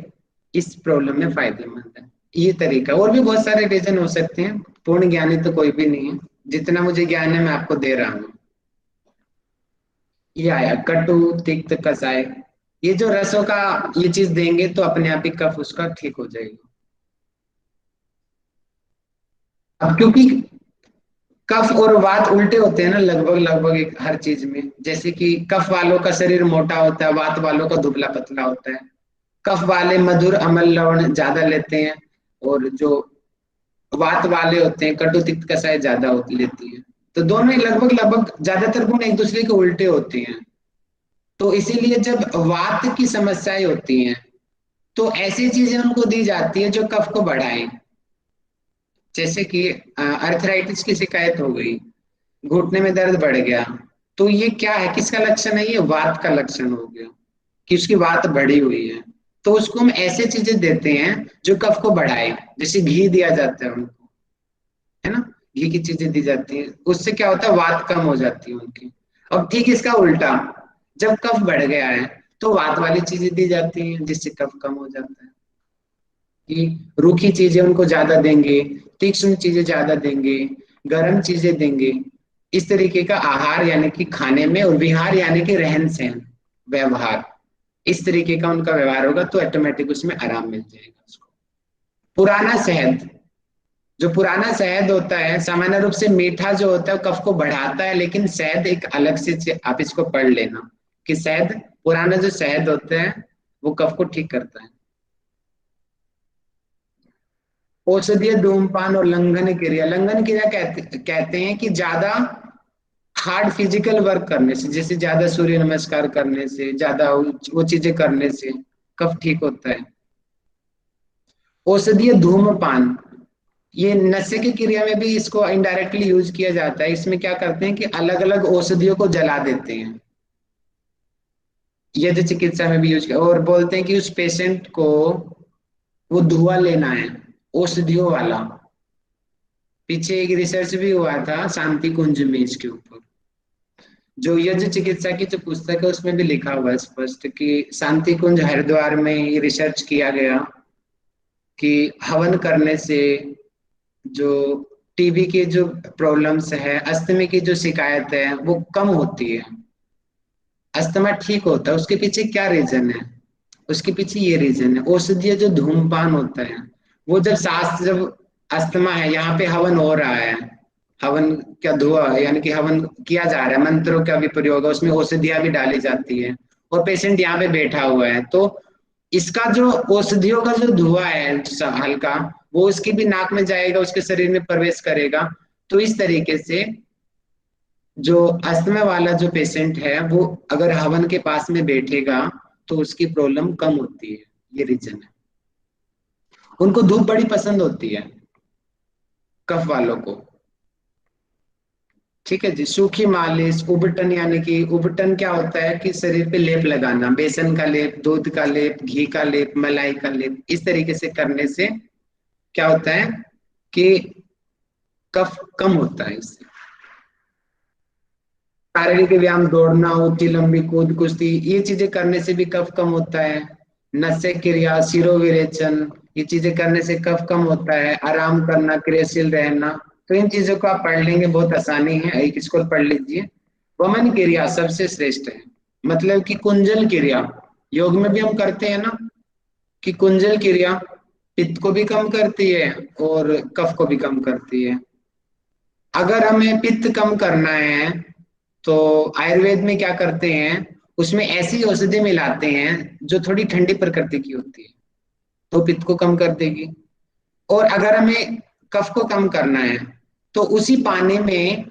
इस प्रॉब्लम में फायदेमंद है। ये तरीका, और भी बहुत सारे रीजन हो सकते हैं, पूर्ण ज्ञानी तो कोई भी नहीं है, जितना मुझे ज्ञान है मैं आपको दे रहा हूँ। ये आया कटु तिक्त कसाय, ये जो रसों का ये चीज देंगे तो अपने आप ही कफ उसका ठीक हो जाएगा। अब क्योंकि कफ और वात उल्टे होते हैं ना लगभग लगभग हर चीज में, जैसे कि कफ वालों का शरीर मोटा होता है, वात वालों का दुबला पतला होता है। कफ वाले मधुर अमल लवण ज्यादा लेते हैं, और जो वात वाले होते हैं कटु तिक्त कसाय ज्यादा लेती है। तो दोनों ही लगभग लगभग ज्यादातर गुण एक दूसरे के उल्टे होते हैं। तो इसीलिए जब वात की समस्याएं होती हैं तो ऐसी चीजें उनको दी जाती है जो कफ को बढ़ाए, जैसे कि अर्थराइटिस की शिकायत हो गई, घुटने में दर्द बढ़ गया, तो ये क्या है, किसका लक्षण है? ये वात का लक्षण हो गया कि उसकी वात बढ़ी हुई है। तो उसको हम ऐसे चीजें देते हैं जो कफ को बढ़ाए, जैसे घी दिया जाता है उनको, है ना, घी की चीजें दी जाती है, उससे क्या होता है वात कम हो जाती है उनकी। अब ठीक इसका उल्टा, जब कफ बढ़ गया है तो वात वाली चीजें दी जाती हैं जिससे कफ कम हो जाता है, कि रूखी चीजें उनको ज्यादा देंगे, तीक्ष्ण चीजें ज्यादा देंगे, गर्म चीजें देंगे। इस तरीके का आहार यानी कि खाने में, और विहार यानी कि रहन सहन, व्यवहार, इस तरीके का उनका व्यवहार होगा तो ऑटोमेटिक उसमें आराम मिल जाएगा उसको। पुराना शहद, जो पुराना शहद होता है सामान्य रूप से मीठा जो होता है कफ को बढ़ाता है, लेकिन शहद एक अलग से, आप इसको पढ़ लेना कि शहद, पुराना जो शहद होता है वो कफ को ठीक करता है। औषधीय धूमपान और लंघन क्रिया, लंघन क्रिया कहते हैं कि ज्यादा हार्ड फिजिकल वर्क करने से, जैसे ज्यादा सूर्य नमस्कार करने से, ज्यादा वो चीजें करने से कफ ठीक होता है। औषधीय धूमपान, ये नशे की क्रिया में भी इसको इनडायरेक्टली यूज किया जाता है। इसमें क्या करते हैं कि अलग अलग औषधियों को जला देते हैं, यदि चिकित्सा में भी यूज किया, और बोलते हैं कि उस पेशेंट को वो धुआं लेना है औषधियों वाला। पीछे एक रिसर्च भी हुआ था शांति कुंज में इसके ऊपर, जो यज्ञ चिकित्सा की जो पुस्तक है उसमें भी लिखा हुआ है स्पष्ट कि शांति कुंज हरिद्वार में ये रिसर्च किया गया कि हवन करने से जो टीबी के जो प्रॉब्लम्स है, अस्थमा की जो शिकायत है वो कम होती है, अस्थमा ठीक होता है। उसके पीछे क्या रीजन है? उसके पीछे ये रीजन है, औषधीय जो धूमपान होता है वो जब सांस, जब अस्थमा है यहाँ पे हवन हो रहा है, हवन का धुआं यानी कि हवन किया जा रहा है, मंत्रों का भी प्रयोग है, उसमें औषधियां भी डाली जाती है और पेशेंट यहाँ पे बैठा हुआ है, तो इसका जो औषधियों का जो धुआं है हल्का, वो उसकी भी नाक में जाएगा, उसके शरीर में प्रवेश करेगा। तो इस तरीके से जो अस्थमा वाला जो पेशेंट है वो अगर हवन के पास में बैठेगा तो उसकी प्रॉब्लम कम होती है, ये रीजन है। उनको धूप बड़ी पसंद होती है कफ वालों को, ठीक है जी। सूखी मालिश, उबटन, यानी कि उबटन क्या होता है कि शरीर पे लेप लगाना, बेसन का लेप, दूध का लेप, घी का लेप, मलाई का लेप, इस तरीके से करने से क्या होता है कि कफ कम होता है इससे। शारीरिक व्यायाम, दौड़ना, ऊंची लंबी कूद, कुश्ती, ये चीजें करने से भी कफ कम होता है। नस्य क्रिया, शिरोविरेचन, ये चीजें करने से कफ कम होता है। आराम करना, क्रियाशील रहना, तो इन चीजों को आप पढ़ लेंगे, बहुत आसानी है, एक इसको पढ़ लीजिए। वमन क्रिया सबसे श्रेष्ठ है, मतलब कि कुंजल क्रिया, योग में भी हम करते हैं ना कि कुंजल क्रिया पित्त को भी कम करती है और कफ को भी कम करती है। अगर हमें पित्त कम करना है तो आयुर्वेद में क्या करते हैं, उसमें ऐसी औषधि मिलाते हैं जो थोड़ी ठंडी प्रकृति की होती है, तो पित्त को कम कर देगी। और अगर हमें कफ को कम करना है तो उसी पानी में,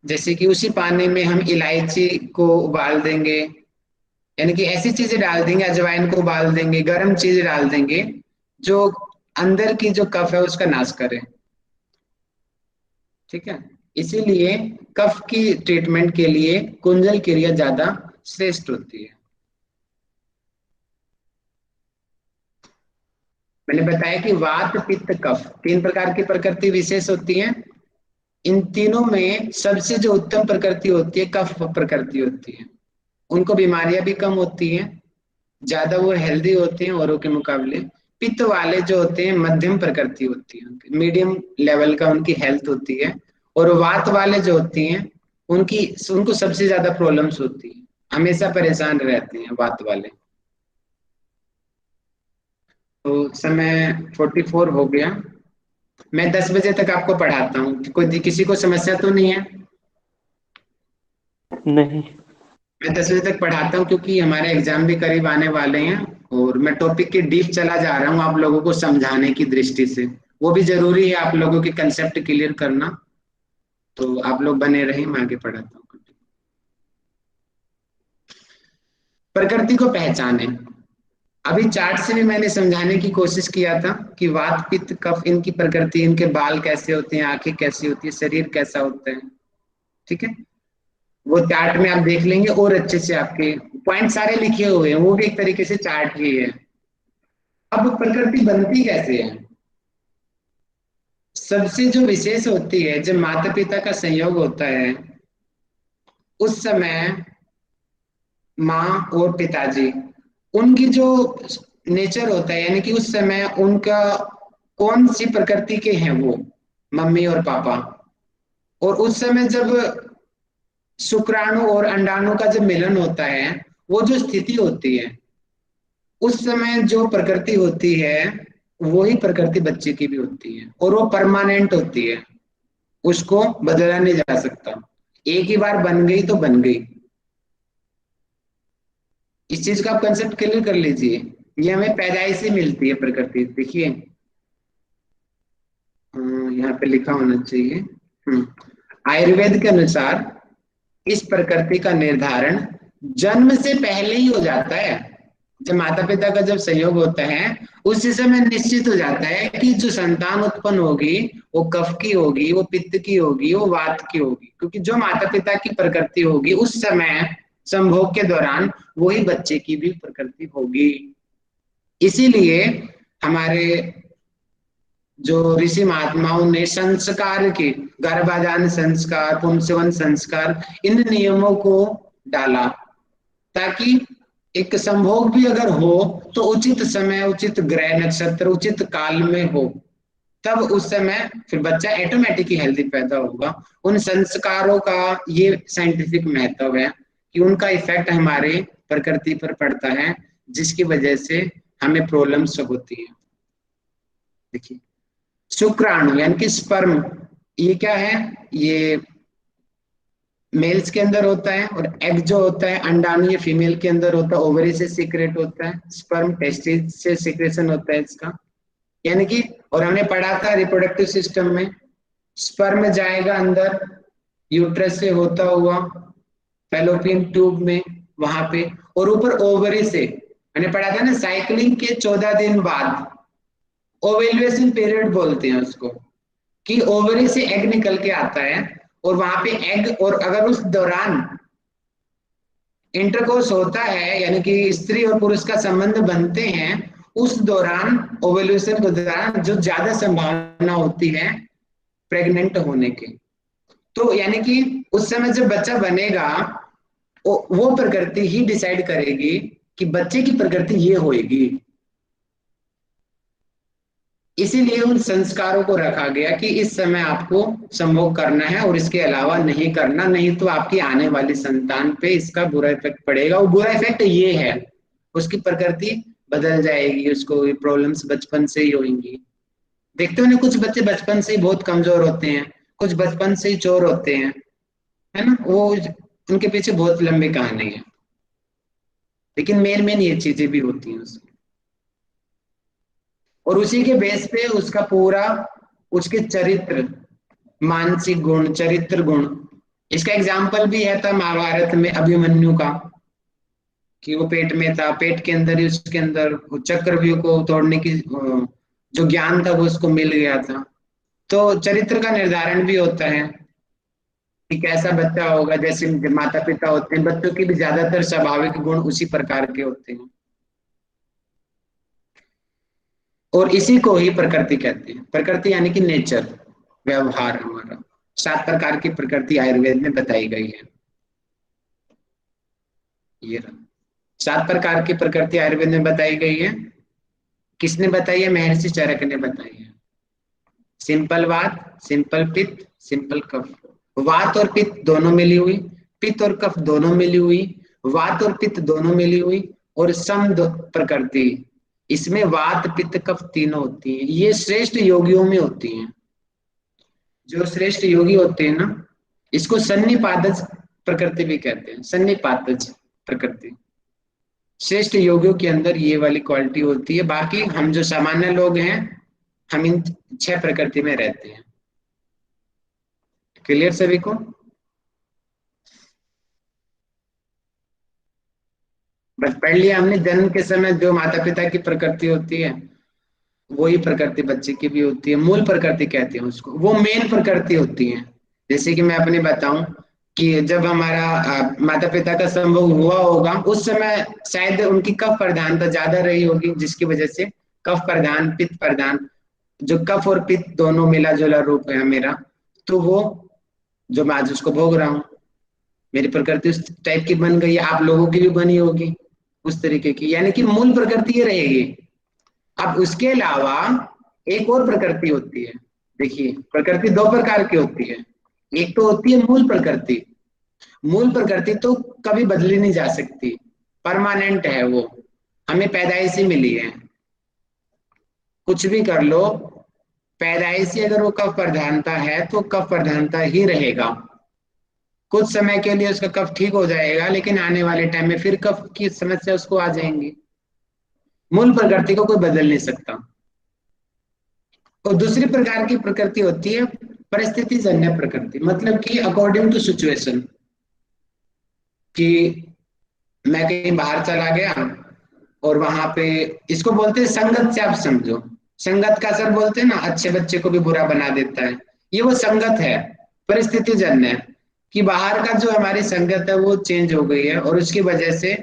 जैसे कि उसी पानी में हम इलायची को उबाल देंगे, यानी कि ऐसी चीजें डाल देंगे, अजवाइन को उबाल देंगे, गर्म चीजें डाल देंगे जो अंदर की जो कफ है उसका नाश करे, ठीक है। इसीलिए कफ की ट्रीटमेंट के लिए कुंजल क्रिया ज्यादा श्रेष्ठ होती है। मैंने बताया कि वात, पित्त, कफ, तीन प्रकार की प्रकृति विशेष होती है। इन तीनों में सबसे जो उत्तम प्रकृति होती है कफ प्रकृति होती है। उनको बीमारियां भी कम होती हैं, ज्यादा वो हेल्दी होते हैं औरों के मुकाबले। पित्त वाले जो होते हैं मध्यम प्रकृति होती है, मीडियम लेवल का उनकी हेल्थ होती है। और वात वाले जो होती हैं उनको सबसे ज्यादा प्रॉब्लम्स होती है, हमेशा परेशान रहते हैं वात वाले। तो समय 44 हो गया, मैं 10 बजे तक आपको पढ़ाता हूँ, कोई किसी को समस्या तो नहीं है? नहीं। मैं 10 बजे तक पढ़ाता हूँ क्योंकि हमारे एग्जाम भी करीब आने वाले हैं और मैं टॉपिक के डीप चला जा रहा हूँ आप लोगों को समझाने की दृष्टि से। वो भी जरूरी है आप लोगों के कंसेप्ट क्लियर करना, तो आप लोग बने रहें, मैं आगे पढ़ाता हूँ। प्रकृति को पहचाने, अभी चार्ट से भी मैंने समझाने की कोशिश किया था कि वात, पित्त, कफ, इनकी प्रकृति, इनके बाल कैसे होते हैं, आंखें कैसी होती है, शरीर कैसा होता है, ठीक है। वो चार्ट में आप देख लेंगे और अच्छे से आपके पॉइंट सारे लिखे हुए हैं, वो भी एक तरीके से चार्ट ही है। अब प्रकृति बनती कैसे है? सबसे जो विशेष होती है, जब माता पिता का संयोग होता है उस समय माँ और पिताजी, उनकी जो नेचर होता है, यानी कि उस समय उनका कौन सी प्रकृति के हैं वो मम्मी और पापा, और उस समय जब शुक्राणु और अंडाणु का जब मिलन होता है, वो जो स्थिति होती है, उस समय जो प्रकृति होती है वही प्रकृति बच्चे की भी होती है, और वो परमानेंट होती है, उसको बदला नहीं जा सकता। एक ही बार बन गई तो बन गई। इस चीज का आप कंसेप्ट क्लियर कर लीजिए। ये हमें पैदाइश से मिलती है प्रकृति। देखिए यहाँ पे लिखा होना चाहिए। आयुर्वेद के अनुसार इस प्रकृति का निर्धारण जन्म से पहले ही हो जाता है। जब माता पिता का जब संयोग होता है उसी समय निश्चित हो जाता है कि जो संतान उत्पन्न होगी वो कफ की होगी, वो पित्त की होगी, वो वात की होगी, क्योंकि जो माता पिता की प्रकृति होगी उस समय संभोग के दौरान वही बच्चे की भी प्रकृति होगी। इसीलिए हमारे जो ऋषि महात्माओं ने संस्कार के, गर्भाधान संस्कार, पुंसवन संस्कार, इन नियमों को डाला ताकि एक संभोग भी अगर हो तो उचित समय, उचित ग्रह नक्षत्र, उचित काल में हो, तब उस समय फिर बच्चा ऑटोमेटिकली हेल्दी पैदा होगा। उन संस्कारों का ये साइंटिफिक महत्व है कि उनका इफेक्ट हमारे प्रकृति पर पड़ता है, जिसकी वजह से हमें प्रॉब्लम्स होती है। देखिए शुक्राणु यानी कि स्पर्म, ये क्या है, ये मेल्स के अंदर होता है, और एग जो होता है अंडाणु, ये फीमेल के अंदर होता है, ओवरी से सीक्रेट होता है, स्पर्म टेस्टिस से सीक्रेशन होता है इसका, यानी कि, और हमने पढ़ा था रिप्रोडक्टिव सिस्टम में, स्पर्म जाएगा अंदर यूट्रस से होता हुआ फैलोपियन ट्यूब में वहां पे, और ऊपर ओवरी से हमने पढ़ा था ना, साइकिलिंग के 14 दिन बाद ओवेल्युएशन पीरियड बोलते हैं उसको, कि ओवरी से एग निकल के आता है और वहां पे एग, और अगर उस दौरान इंटरकोर्स होता है यानी कि स्त्री और पुरुष का संबंध बनते हैं, उस दौरान ओवेल्युएशन के दौरान जो ज्यादा संभावना होती है प्रेग्नेंट होने की। तो यानी कि उस समय जब बच्चा बनेगा वो प्रकृति ही डिसाइड करेगी कि बच्चे की प्रकृति ये होएगी। इसीलिए उन संस्कारों को रखा गया कि इस समय आपको संभोग करना है और इसके अलावा नहीं करना, नहीं तो आपकी आने वाली संतान पे इसका बुरा इफेक्ट पड़ेगा। वो बुरा इफेक्ट ये है, उसकी प्रकृति बदल जाएगी, उसको प्रॉब्लम्स बचपन से ही होंगी। देखते हो ना, कुछ बच्चे बचपन से ही बहुत कमजोर होते हैं, कुछ बचपन से ही चोर होते हैं, है ना, वो उनके पीछे बहुत लंबी कहानी है, लेकिन मेन ये चीजें भी होती हैं उसमें। और उसी के बेस पे उसका पूरा, उसके चरित्र, मानसिक गुण, चरित्र गुण, इसका एग्जाम्पल भी है था महाभारत में अभिमन्यु का, कि वो पेट में था, पेट के अंदर ही उसके अंदर चक्रव्यूह को तोड़ने की जो ज्ञान था वो उसको मिल गया था। तो चरित्र का निर्धारण भी होता है कि कैसा बच्चा होगा। जैसे माता पिता होते हैं, बच्चों की भी ज्यादातर स्वाभाविक गुण उसी प्रकार के होते हैं, और इसी को ही प्रकृति कहते हैं। प्रकृति यानी कि नेचर, व्यवहार हमारा। 7 प्रकार की प्रकृति आयुर्वेद में बताई गई है। ये 7 प्रकार की प्रकृति आयुर्वेद में बताई गई है। किसने बताई है? महर्षि चरक ने बताई है। सिंपल वात, सिंपल पित्त, सिंपल कफ। वात और पित्त दोनों मिली हुई, पित्त और कफ दोनों मिली हुई, वात और पित्त दोनों मिली हुई, और सम प्रकृति, इसमें वात पित्त कफ तीनों होती हैं। ये श्रेष्ठ योगियों में होती हैं। जो श्रेष्ठ योगी होते हैं ना, इसको सन्निपातज प्रकृति भी कहते हैं। सन्निपातज प्रकृति, श्रेष्ठ योगियों के अंदर ये वाली क्वालिटी होती है। बाकी हम जो सामान्य लोग हैं, हम इन 6 प्रकृति में रहते हैं। क्लियर सभी को? बस पढ़ लिया हमने। जन्म के समय जो माता पिता की प्रकृति होती है वही प्रकृति बच्चे की भी होती है। मूल प्रकृति कहते हैं उसको, वो मेन प्रकृति होती है। जैसे कि मैं अपने बताऊं कि जब हमारा माता पिता का संभोग हुआ होगा, उस समय शायद उनकी कफ प्रधानता ज्यादा रही होगी, जिसकी वजह से कफ प्रधान, पित्त प्रधान, जो कफ और पित्त दोनों मिला जुला रूप है मेरा, तो वो जो मैं आज उसको भोग रहा हूं। मेरी प्रकृति उस टाइप की बन गई है, आप लोगों की भी बनी होगी उस तरीके की, यानी कि मूल प्रकृति ये रहेगी। अब उसके अलावा एक और प्रकृति होती है। देखिए प्रकृति दो प्रकार की होती है, एक तो होती है मूल प्रकृति। मूल प्रकृति तो कभी बदली नहीं जा सकती, परमानेंट है वो, हमें पैदाइश ही मिली है। कुछ भी कर लो, पैदाइशी अगर वो कफ प्रधानता है तो कफ प्रधानता ही रहेगा। कुछ समय के लिए उसका कफ ठीक हो जाएगा, लेकिन आने वाले टाइम में फिर कफ की समस्या उसको आ जाएंगी। मूल प्रकृति को कोई बदल नहीं सकता। और दूसरी प्रकार की प्रकृति होती है परिस्थिति जन्य प्रकृति, मतलब कि अकॉर्डिंग टू सिचुएशन, कि मैं कहीं बाहर चला गया और वहां पे, इसको बोलते हैं संगत से, आप समझो संगत का असर बोलते हैं ना, अच्छे बच्चे को भी बुरा बना देता है, ये वो संगत है, परिस्थिति जन्य है, कि बाहर का जो हमारी संगत है वो चेंज हो गई है और उसकी वजह से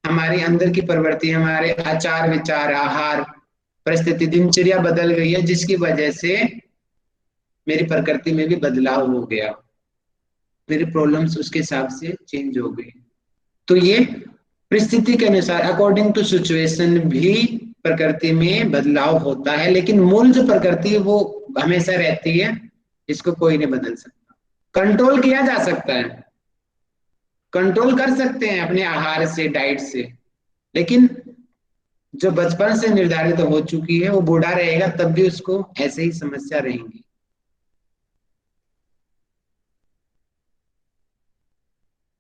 हमारी अंदर की प्रवृत्ति, हमारे आचार विचार, आहार, परिस्थिति, दिनचर्या बदल गई है, जिसकी वजह से मेरी प्रकृति में भी बदलाव हो गया, मेरी प्रॉब्लम्स उसके हिसाब से चेंज हो गई। तो ये परिस्थिति के अनुसार अकॉर्डिंग टू सिचुएशन भी प्रकृति में बदलाव होता है, लेकिन मूल जो प्रकृति है वो हमेशा रहती है, इसको कोई नहीं बदल सकता। कंट्रोल किया जा सकता है, कंट्रोल कर सकते हैं अपने आहार से, डाइट से, लेकिन जो बचपन से निर्धारित हो चुकी है वो बूढ़ा रहेगा तब भी उसको ऐसे ही समस्या रहेंगी।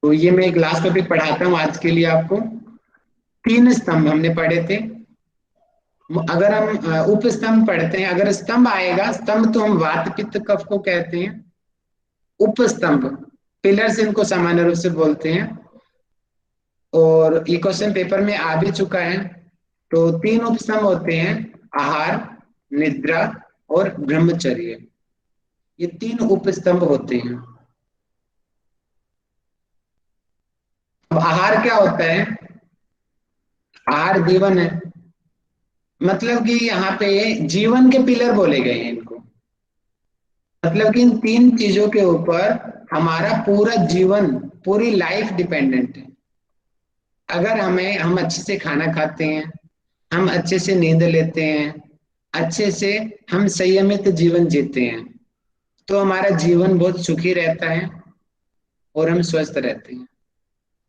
तो ये मैं एक लास्ट टॉपिक पढ़ाता हूं आज के लिए आपको। 3 स्तंभ हमने पढ़े थे। अगर हम उपस्तंभ पढ़ते हैं, अगर स्तंभ आएगा, स्तंभ तो हम वात पित्त कफ को कहते हैं, उपस्तंभ पिलर्स इनको सामान्य रूप से बोलते हैं, और ये क्वेश्चन पेपर में आ भी चुका है। तो 3 उपस्तंभ होते हैं, आहार, निद्रा और ब्रह्मचर्य, ये 3 उपस्तंभ होते हैं। अब आहार क्या होता है? आहार जीवन है, मतलब कि यहाँ पे जीवन के पिलर बोले गए हैं इनको, मतलब कि इन 3 चीजों के ऊपर हमारा पूरा जीवन, पूरी लाइफ डिपेंडेंट है। अगर हम अच्छे से खाना खाते हैं, हम अच्छे से नींद लेते हैं, अच्छे से हम संयमित जीवन जीते हैं, तो हमारा जीवन बहुत सुखी रहता है और हम स्वस्थ रहते हैं।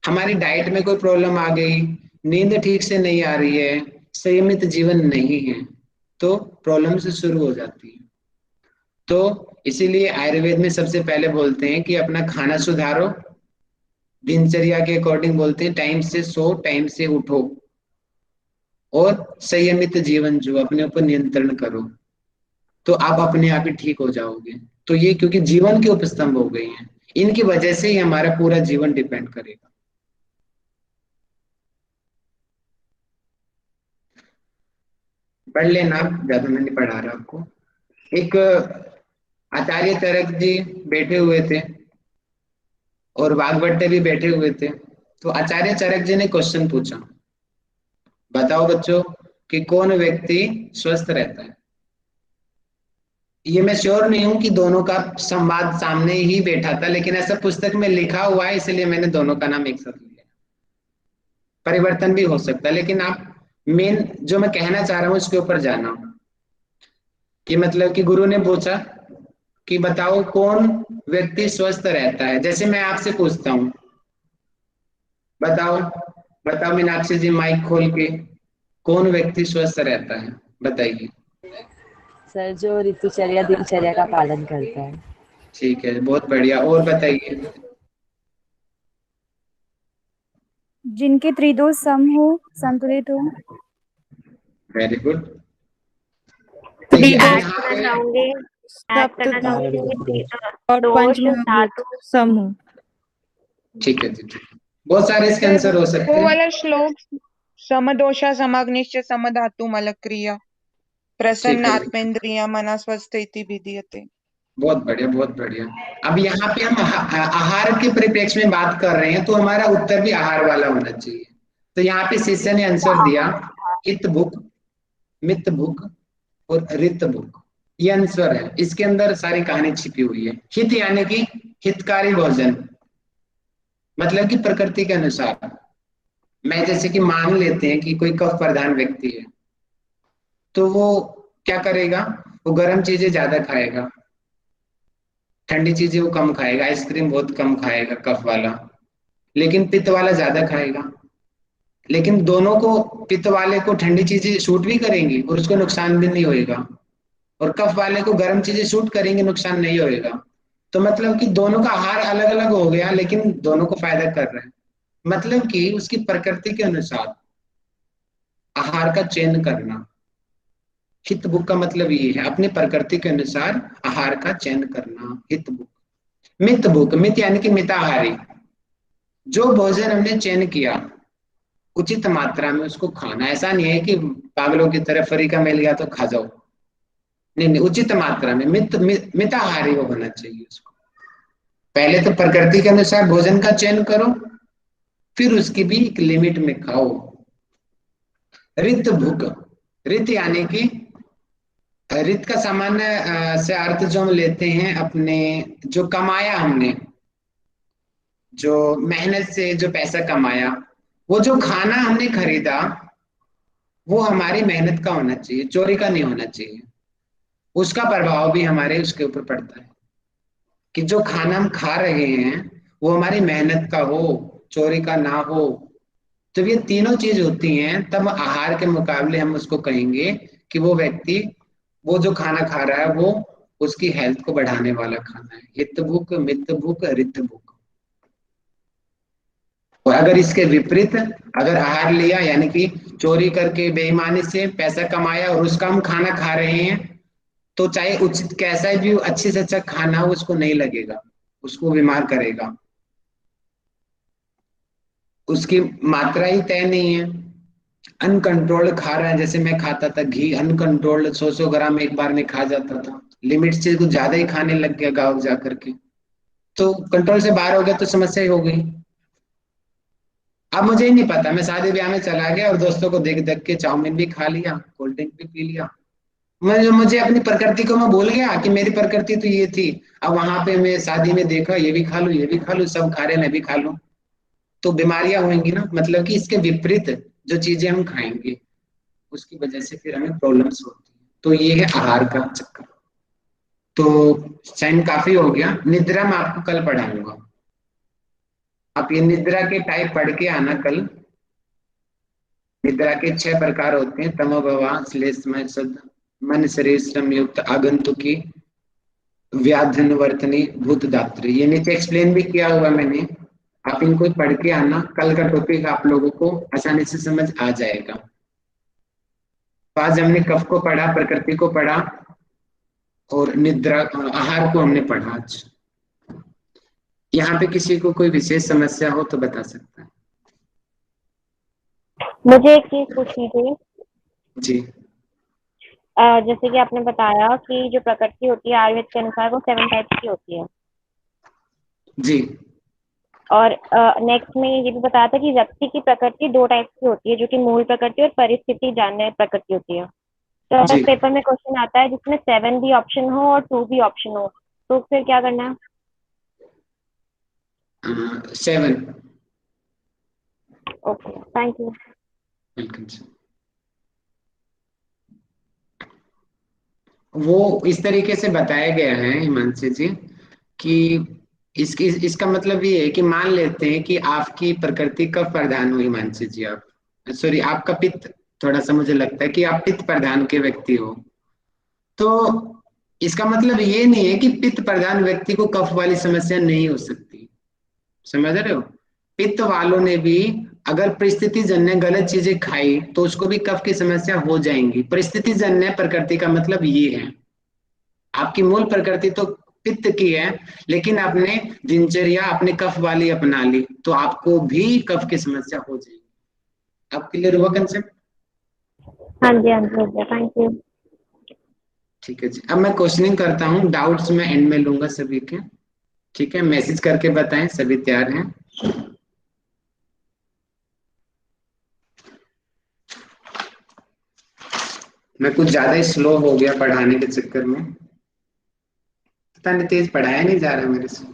हमारी डाइट में कोई प्रॉब्लम आ गई, नींद ठीक से नहीं आ रही है, संयमित जीवन नहीं है, तो प्रॉब्लम से शुरू हो जाती है। तो इसीलिए आयुर्वेद में सबसे पहले बोलते हैं कि अपना खाना सुधारो, दिनचर्या के अकॉर्डिंग बोलते हैं टाइम से सो, टाइम से उठो, और संयमित जीवन जो अपने ऊपर नियंत्रण करो, तो आप अपने आप ही ठीक हो जाओगे। तो ये क्योंकि जीवन के उपस्तंभ हो गए हैं, इनकी वजह से ही हमारा पूरा जीवन डिपेंड करेगा। पढ़ लेना, ज्यादा मैं नहीं पढ़ा रहा आपको। एक आचार्य चरक जी बैठे हुए थे और वाग्भट्ट भी बैठे हुए थे। तो आचार्य चरक जी ने क्वेश्चन पूछा, बताओ बच्चों कि कौन व्यक्ति स्वस्थ रहता है। ये मैं श्योर नहीं हूं कि दोनों का संवाद सामने ही बैठा था, लेकिन ऐसा पुस्तक में लिखा हुआ है, इसलिए मैंने दोनों का नाम एक साथ लिया। परिवर्तन भी हो सकता है, लेकिन आप मेन जो मैं कहना चाह रहा हूं उसके ऊपर जाना। कि मतलब कि गुरु ने पूछा कि बताओ कौन व्यक्ति स्वस्थ रहता है। जैसे मैं आपसे पूछता हूं, बताओ बताओ मीनाक्षी जी, माइक खोल के, कौन व्यक्ति स्वस्थ रहता है, बताइए। सर जो ऋतुचर्या दिनचर्या का पालन करता है। ठीक है, बहुत बढ़िया, और बताइए। जिनके त्रिदोष सम हो, संतुलित हो। Very good. देखिए अब यहाँ पे और पंचमहाभूत सम हो। ठीक है जी, ठीक है, बहुत सारे इसके आंसर हो सकते वो हैं। वाला श्लोक, समदोषा समग्निश्च समधातु मलक्रिया प्रसन्न ठीक है, आत्मेन्द्रिय मना स्वस्थ इति विधीयते। बहुत बढ़िया, बहुत बढ़िया। अब यहाँ पे हम आहार के परिप्रेक्ष्य में बात कर रहे हैं, तो हमारा उत्तर भी आहार वाला होना चाहिए। तो यहाँ पे शिष्य ने आंसर दिया हित भूख, मित भूख और रित भूख, ये आंसर है। इसके अंदर सारी कहानी छिपी हुई है। हित यानी कि हितकारी भोजन, मतलब कि प्रकृति के अनुसार। मैं जैसे कि मान लेते हैं कि कोई कफ प्रधान व्यक्ति है, तो वो क्या करेगा, वो गर्म चीजें ज्यादा खाएगा, ठंडी चीजें वो कम खाएगा, आइसक्रीम बहुत कम खाएगा कफ वाला, लेकिन पित्त वाला ज्यादा खाएगा। लेकिन दोनों को, पित्त वाले को ठंडी चीजें शूट भी करेंगी और उसको नुकसान भी नहीं होएगा, और कफ वाले को गर्म चीजें शूट करेंगे, नुकसान नहीं होएगा। तो मतलब कि दोनों का आहार अलग अलग हो गया, लेकिन दोनों को फायदा कर रहा है। मतलब कि उसकी प्रकृति के अनुसार आहार का चयन करना। हित भुक का मतलब ये है, अपनी प्रकृति के अनुसार आहार का चयन करना, हित भुक। मित भुक, मित यानी कि मिताहारी, जो भोजन हमने चयन किया उचित मात्रा में उसको खाना। ऐसा नहीं है कि पागलों की तरह फ्री का मिल गया तो खा जाओ, नहीं नहीं, उचित मात्रा में, मिताहारी वो होना चाहिए उसको। पहले तो प्रकृति के अनुसार भोजन का चयन करो, फिर उसकी भी एक लिमिट में खाओ। रित भुक, रित यानी कि रित का सामान्य से अर्थ जो हम लेते हैं अपने, जो कमाया हमने, जो मेहनत से जो पैसा कमाया, वो जो खाना हमने खरीदा वो हमारी मेहनत का होना चाहिए, चोरी का नहीं होना चाहिए। उसका प्रभाव भी हमारे उसके ऊपर पड़ता है कि जो खाना हम खा रहे हैं वो हमारी मेहनत का हो, चोरी का ना हो। जब ये तीनों चीज होती हैं तब आहार के मुकाबले हम उसको कहेंगे कि वो व्यक्ति, वो जो खाना खा रहा है वो उसकी हेल्थ को बढ़ाने वाला खाना है। हित भूख, मित भूख, रित भूख। और अगर इसके विपरीत, अगर आहार लिया यानी कि चोरी करके बेईमानी से पैसा कमाया और उसका हम खाना खा रहे हैं, तो चाहे उचित कैसा भी अच्छे से अच्छा खाना हो उसको नहीं लगेगा, उसको बीमार करेगा। उसकी मात्रा ही तय नहीं है, अनकंट्रोल्ड खा रहा है। जैसे मैं खाता था घी, अनकंट्रोल्ड 100 ग्राम एक बार में खा जाता था, लिमिट से कुछ ज्यादा ही खाने लग गया गाँव जा करके, तो कंट्रोल से बाहर हो गया तो समस्या ही हो गई। अब मुझे ही नहीं पता, मैं शादी ब्याह में चला गया और दोस्तों को देख देख के चाउमीन भी खा लिया, कोल्ड ड्रिंक भी पी लिया। मुझे अपनी प्रकृति को मैं भूल गया कि मेरी प्रकृति तो ये थी। अब वहां पे मैं शादी में देखा ये भी खा लूं, ये भी खा लूं, सब खा रहे मैं भी खा लूं, तो बीमारियां होंगी ना। मतलब कि इसके विपरीत जो चीजें हम खाएंगे उसकी वजह से फिर हमें प्रॉब्लम्स होती है। तो ये है आहार का चक्कर। तो टाइम काफी हो गया, निद्रा मैं आपको कल पढ़ाऊंगा। आप ये निद्रा के टाइप पढ़ के आना कल। निद्रा के 6 प्रकार होते हैं, तमोभवा, श्लेषमय, शुद्ध, मन शरीर श्रम युक्त, आगंतुकी, व्याधनवर्तनी, भूतदात्री। ये नीचे एक्सप्लेन भी किया हुआ मैंने, आप इनको पढ़ के आना। कल का टॉपिक आप लोगों को आसानी से समझ आ जाएगा। तो आज हमने कफ को पढ़ा, प्रकृति को पढ़ा और निद्रा, आहार को हमने पढ़ा आज। यहाँ पे किसी को कोई विशेष समस्या हो तो बता सकता है। मुझे एक चीज पूछनी थी। जी जैसे कि आपने बताया कि जो प्रकृति होती है आयुर्वेद के अनुसार वो 7 टाइप्स की होती है, जी और नेक्स्ट में ये भी बताया था कि व्यक्ति की प्रकृति 2 टाइप्स की होती है, जो कि मूल प्रकृति और परिस्थिति जानने प्रकृति होती है। तो अगर जी पेपर में क्वेश्चन आता है जिसमें 7 भी ऑप्शन हो और 2 भी ऑप्शन हो, तो फिर क्या करना है? 7। Okay, thank you. Welcome sir. वो इस तरीके से बताया गया है हिमांशु जी कि इसका मतलब ये है कि मान लेते हैं कि आपकी प्रकृति कब प्रधान हो हिमांशु जी, आप सॉरी आपका पित्त, थोड़ा सा मुझे लगता है कि आप पित्त प्रधान के व्यक्ति हो। तो इसका मतलब ये नहीं है कि पित्त प्रधान व्यक्ति को कफ वाली समस्या नहीं हो सकती, समझ रहे हो। पित्त वालों ने भी अगर परिस्थिति जन्य गलत चीजें खाई तो उसको भी कफ की समस्या हो जाएंगी। परिस्थिति जन्य प्रकृति का मतलब ये है, आपकी मूल प्रकृति तो पित्त की है, लेकिन आपने दिनचर्या अपने कफ वाली अपना ली तो आपको भी कफ की समस्या हो जाएगी। अब क्लियर हुआ कंसेप्ट? हाँ जी, हाँ जी, हो गया, थैंक यू। ठीक है जी, अब मैं क्वेश्चनिंग करता हूँ, डाउट्स मैं एंड में लूंगा सभी के। ठीक है, मैसेज करके बताएं सभी तैयार हैं। मैं कुछ ज्यादा ही स्लो हो गया पढ़ाने के चक्कर में, पता नहीं तेज पढ़ाया नहीं जा रहा मेरे से।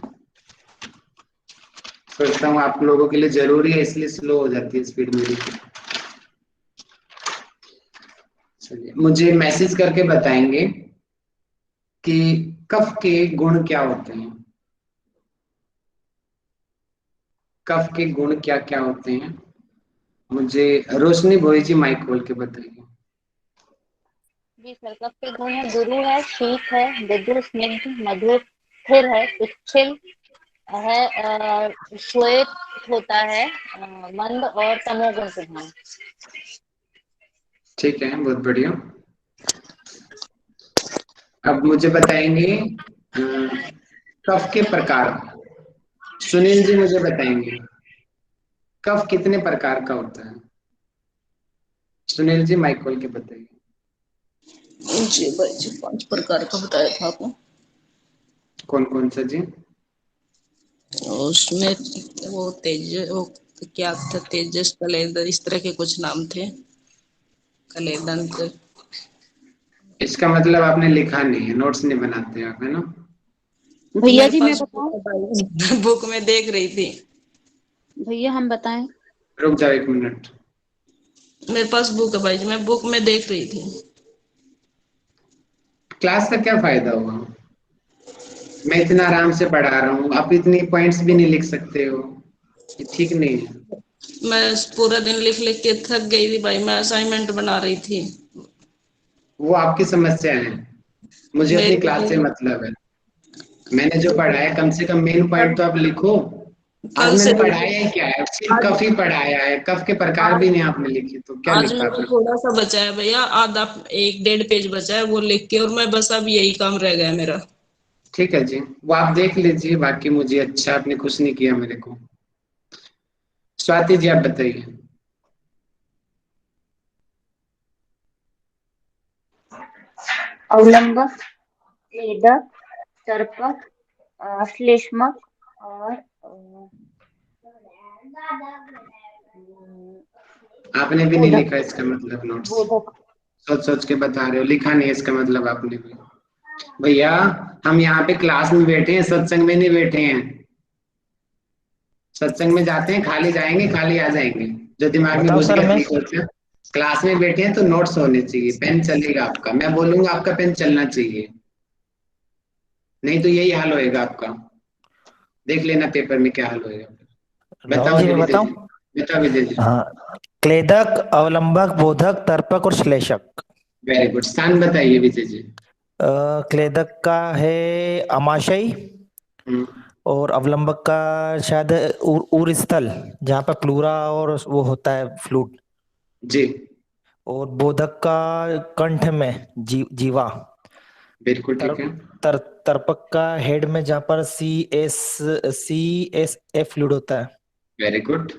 सोचता हूँ आप लोगों के लिए जरूरी है, इसलिए स्लो हो जाती है स्पीड मेरी। चलिए, मुझे मैसेज करके बताएंगे कि कफ के गुण क्या होते हैं। कफ के गुण क्या क्या होते हैं, मुझे रोशनी भोई जी माइक खोल के बताइए। जी सर, कफ के गुण है गुरु है, शीत है, विद्युत स्निग्ध, मधुर, स्थिर है, पिच्छिल है, श्वेत होता है, मंद और तमोगुण प्रधान। ठीक है, बहुत बढ़िया। अब मुझे बताएंगे कफ के प्रकार। सुनील जी मुझे बताएंगे कफ कितने प्रकार का होता है। सुनील जी माइक खोल के बताइए। जी भाई जी, 5 प्रकार का बताया था आपने। कौन कौन सा जी? उसमें वो वो क्या था, तेजस, कलेदर, इस तरह के कुछ नाम थे। कलेदंत। इसका मतलब आपने लिखा नहीं है, नोट्स नहीं बनाते आप, है ना? भैया जी मैं बताऊं? बुक में देख रही थी। भैया हम बताएं? रुक जाओ 1 मिनट। मेरे पास बुक है भाई जी, मैं बुक में देख रही थी। क्लास का क्या फायदा हुआ? मैं इतना आराम से पढ़ा रहा हूँ, आप इतनी पॉइंट्स भी नहीं लिख सकते हो, ये ठीक नहीं है। मैं पूरा दिन लिख लिख के थक गई थी भाई, मैं असाइनमेंट बना रही थी। वो आपकी समस्या है, मुझे अपनी क्लास से मतलब है। मैंने जो पढ़ाया कम से कम मेन पॉइंट तो आप लिखो। आज कल से मैंने पढ़ाया ही क्या है, सिर्फ कफ ही पढ़ाया है, कफ के प्रकार भी नहीं आपने लिखे, तो क्या आज लिखा मेरे को आपने? थोड़ा सा बचा है भैया, आधा 1-1.5 पेज बचा है वो लिख के, और मैं बस अब यही काम रह गया मेरा। ठीक है जी, वो आप देख लीजिए, बाकी मुझे अच्छा आपने कुछ नहीं किया मेरे को। स्वाति जी आप बताइए। अवलंबक, छेदक, तर्पक, श्लेष्मक और आपने भी नहीं बोधक। लिखा इसका मतलब नोट्स? बोधक। सोच सोच के बता रहे हो, लिखा नहीं है इसका मतलब आपने भी। भैया हम यहाँ पे क्लास में बैठे हैं, सत्संग में नहीं बैठे हैं। सत्संग में जाते हैं खाली जाएंगे खाली आ जाएंगे, जो दिमाग में बताओ घुस सर गया मैं। ठीक होता है। क्लास में बैठे हैं तो नोट्स होने चाहिए, पेन चलेगा आपका, मैं बोलूंगा आपका पेन चलना चाहिए, नहीं तो यही हाल होएगा आपका। देख लेना पेपर में क्या हाल होएगा। राहुल बताओ जी जी मैं विजय बताऊं? जी, बताओ विजय जी। हाँ, क्लेदक, अवलंबक, बोधक, तर्पक और श्लेषक। वेरी गुड, स्थान बताइए विजय जी। क्लेदक का है अमाशय, और अवलंबक का शायद उर स्थल, जहाँ पर प्लूरा और वो होता है फ्लूट जी। और बोधक का कंठ में जीवा। बिल्कुल ठीक है। तर्पक का हेड में, जहाँ पर सी एस एफ फ्लूइड होता है। Very good.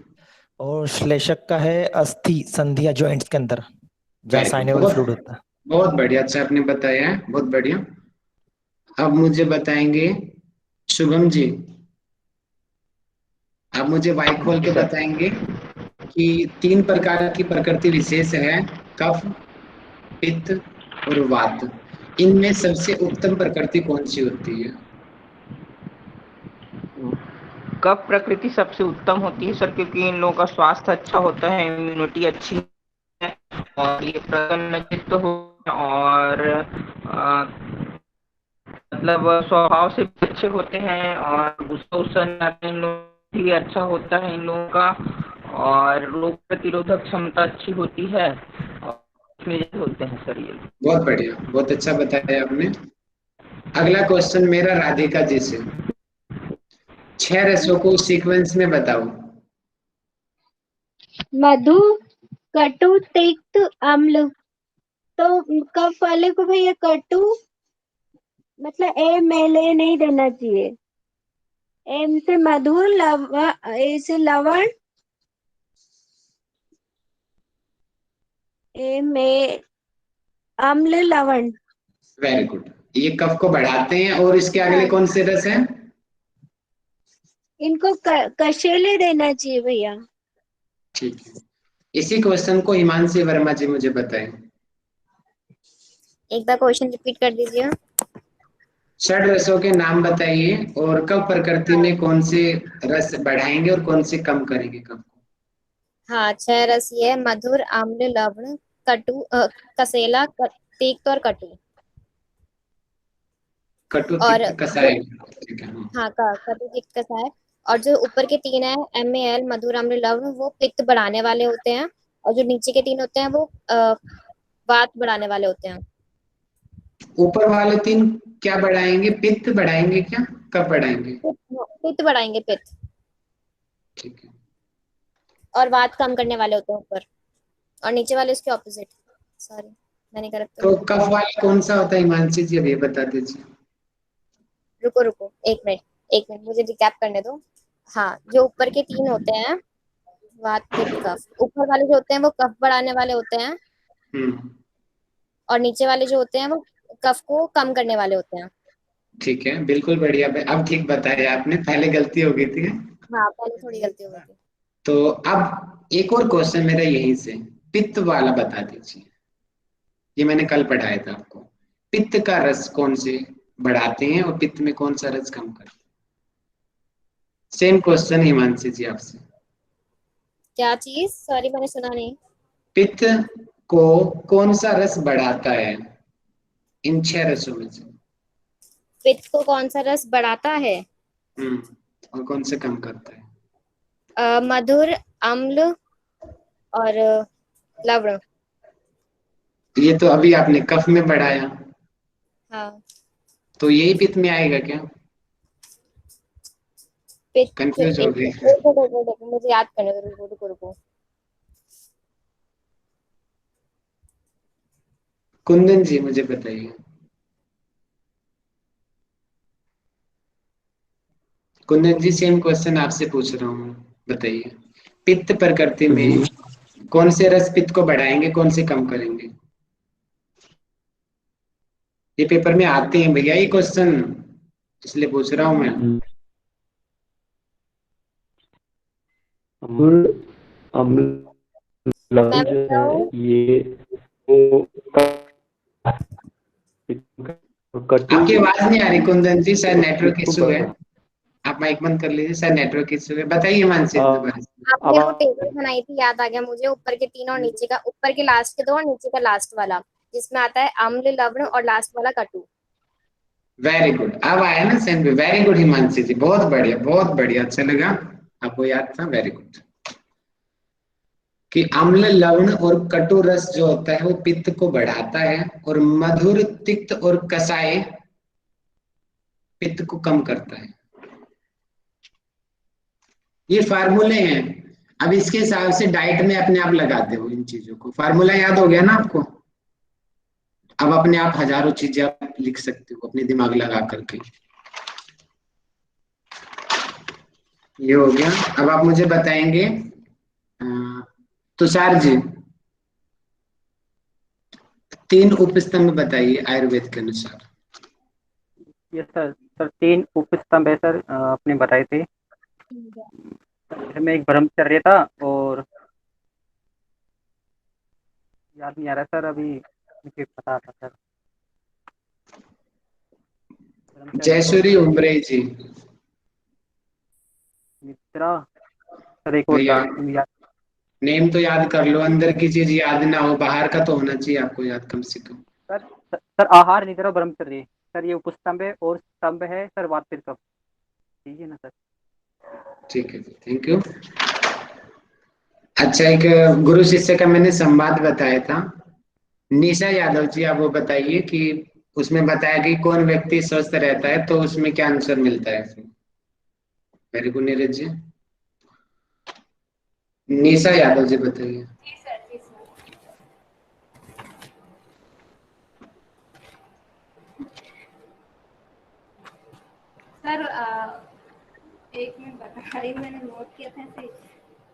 और श्लेषक का है अस्थि संधिया जॉइंट्स के अंदर, जहाँ वेरी गुड, साइनोवियल फ्लूइड होता है। बहुत बढ़िया, अच्छा आपने बताया है, बहुत बढ़िया। अब मुझे बताएंगे शुभम जी, आप मुझे वाइक खोल जी के सर। बताएंगे कि 3 प्रकार की प्रकृति विशेष है, कफ, पित्त और वात। इनमें सबसे उत्तम प्रकृति कौन सी होती है? कफ प्रकृति सबसे उत्तम होती है सर, क्योंकि इन लोगों का स्वास्थ्य अच्छा होता है, इम्यूनिटी अच्छी है, और ये प्रसन्नचित्त हो, और मतलब स्वभाव से भी अच्छे होते हैं, और गुस्सा उस्सा नहीं आता, इन लोगों भी अच्छा होता है इन लोगों का, और रोग प्रतिरोधक क्षमता अच्छी होती है, और इसमें होते हैं सर ये। बहुत बढ़िया, बहुत अच्छा बताया आपने। अगला क्वेश्चन मेरा राधिका जी से, 6 रसों को सीक्वेंस में बताओ। मधु, कटु, तिक्त, अम्ल। तो कफ वाले को भैया कटु, मतलब ए नहीं देना चाहिए। एम से मधु, ए से लवण, ए में अम्ल, लवण। वेरी गुड, ये कफ को बढ़ाते हैं, और इसके अगले कौन से रस हैं? इनको कशेले देना चाहिए भैया। ठीक है, इसी क्वेश्चन को हिमांशी वर्मा जी मुझे बताएं। एक बार क्वेश्चन रिपीट कर दीजिए। षड रसों के नाम बताइए और कब प्रकृति में कौन से रस बढ़ाएंगे और कौन से कम करेंगे कब? हाँ, 6 रस ये है, मधुर, आम्ल, लवण, कटु, कसेला, तीक्त और कटु। कटु, और तिक्त, कसाय। ठीक है। हाँ, कटु, तीक्त, कसाय। और जो ऊपर के 3 है, MAL, मधुर, आम्ल, लवण, वो पित्त बढ़ाने वाले होते हैं। और जो नीचे के 3 होते हैं वो वात बढ़ाने वाले होते हैं। ऊपर वाले 3 क्या बढ़ाएंगे? पित्त बढ़ाएंगे क्या? कब बढ़ाएंगे? पित्त बढ़ाएंगे, पित्त। ठीक है। और वात कम करने वाले होते हैं ऊपर, और नीचे वाले उसके ऑपोजिट। सॉरी, मैंने करेक्ट तो कफ वाला कौन सा होता है हिमांशी जी? अभी बता दीजिए। रुको, एक मिनट, मुझे रिकैप करने दो। हाँ, जो ऊपर के 3 होते हैं, वात, पित्त, कफ, ऊपर वाले जो होते हैं वो कफ बढ़ाने वाले होते हैं, और नीचे वाले जो होते हैं वो कफ को कम करने वाले होते हैं। ठीक है, बिल्कुल बढ़िया। अब ठीक बताया आपने, पहले गलती हो गई थी। हाँ, पहले थोड़ी गलती हो गई थी। तो अब एक और क्वेश्चन मेरा यहीं से, पित्त वाला बता दीजिए। ये मैंने कल पढ़ाया था आपको। पित्त का रस कौन से बढ़ाते हैं और पित्त में कौन सा रस कम करते हैं? सेम क्वेश्चन हिमांशी जी आपसे। क्या चीज? सॉरी, मैंने सुना नहीं। पित्त को कौन सा रस बढ़ाता है इन 6 रसों में से? पित्त को कौन सा रस बढ़ाता है? और कौन से कम करता है? मधुर, अम्ल और लवण। ये तो अभी आपने कफ में बढ़ाया, हाँ, तो यही पित्त में आएगा क्या? पित्त। कंफ्यूज हो गई। देखो, मुझे याद करने दो। रुको। कुंदन जी मुझे बताइए। कुंदन जी, सेम क्वेश्चन आपसे पूछ रहा हूँ, बताइए। पित्त प्रकृति में कौन से रस पित्त को बढ़ाएंगे, कौन से कम करेंगे? ये पेपर में आते हैं भैया ये क्वेश्चन, इसलिए पूछ रहा हूँ मैं। अम्ल लवण जो है ये वो आपकी आवाज नहीं आ रही कुंदन जी, शायद नेटवर्क इशू है। आप माइक बंद कर लीजिए, शायद नेटवर्क इशू है। बताइए मानसी दोबारा। आपने वो टेबल बनाई थी, याद आ गया मुझे। ऊपर के 3 और नीचे का, ऊपर के लास्ट के 2 और नीचे का लास्ट वाला, जिसमें आता है अम्ल, लवण और लास्ट वाला कटु। वेरी गुड, अब आया ना सेम। वेरी गुड हिमांशी जी, बहुत बढ़िया, बहुत बढ़िया। अच्छा लगा आपको याद था, वेरी गुड। कि अम्ल, लवण और कटु रस जो होता है वो पित्त को बढ़ाता है, और मधुर, तिक्त और कसाय पित्त को कम करता है। ये फार्मूले हैं। अब इसके हिसाब से डाइट में अपने आप लगाते हो इन चीजों को। फार्मूला याद हो गया ना आपको? अब अपने आप हजारों चीजें आप लिख सकते हो अपने दिमाग लगा करके। ये हो गया। अब आप मुझे बताएंगे तुषार जी, 3 उपस्तंभ बताइए आयुर्वेद के अनुसार। यस सर 3 उपस्तंभ है सर, आपने बताए थे। इसमें एक ब्रह्मचर्य था, और याद नहीं आ रहा सर अभी, मुझे पता था सर। जयसूरी उमरे जी। मित्रा सर, एक और था। नेम तो याद कर लो, अंदर की चीज याद ना हो, बाहर का तो होना चाहिए आपको याद कम से कम। सर आहार, निद्रा, ब्रह्मचर्य सर, ये उपस्तंभ है। और स्तंभ है सर वात, पित्त, कफ। ठीक है ना सर? ठीक है, थैंक यू। अच्छा, एक गुरु शिष्य का मैंने संवाद बताया था। निशा यादव जी, आप वो बताइए कि उसमें बताया कि कौन व्यक्ति स्वस्थ रहता है, तो उसमें क्या आंसर मिलता है? Very good Neeraj ji. निशा यादव जी बताइए। सर एक मिनट बता रही, मैंने नोट किया था ऐसे।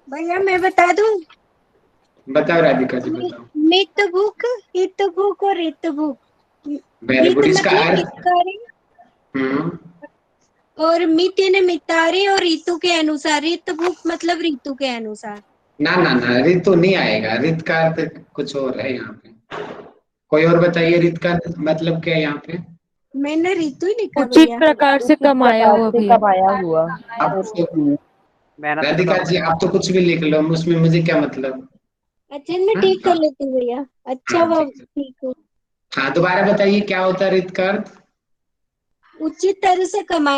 भैया मैं बता दूं? बताओ राधिका जी, बताओ। मित भूख, हित भूख और रित भूख। Very good. हित इसका मतलब अर्थ? हितकारी, और मित यानी मितारी, और ऋतु के अनुसार। रित भूख मतलब ऋतु के अनुसार। ना ना ना, रित तो नहीं आएगा। रित का अर्थ कुछ और है यहाँ पे। कोई और बताइए, रित का मतलब क्या है यहाँ पे? मैंने ऋतु ही लिखा उचित भैया। प्रकार से कमाया हुआ भैया। कमाया हुआ। अब तो मेहनत से राधिका जी आप तो कुछ भी लिख लो, उसमें मुझे क्या मतलब। अच्छा मैं ठीक कर लेती हूँ भैया। अच्छा वो ठीक है। हाँ दोबारा बताइए क्या होता है ऋत का अर्थ? उचित तरह से कमाया।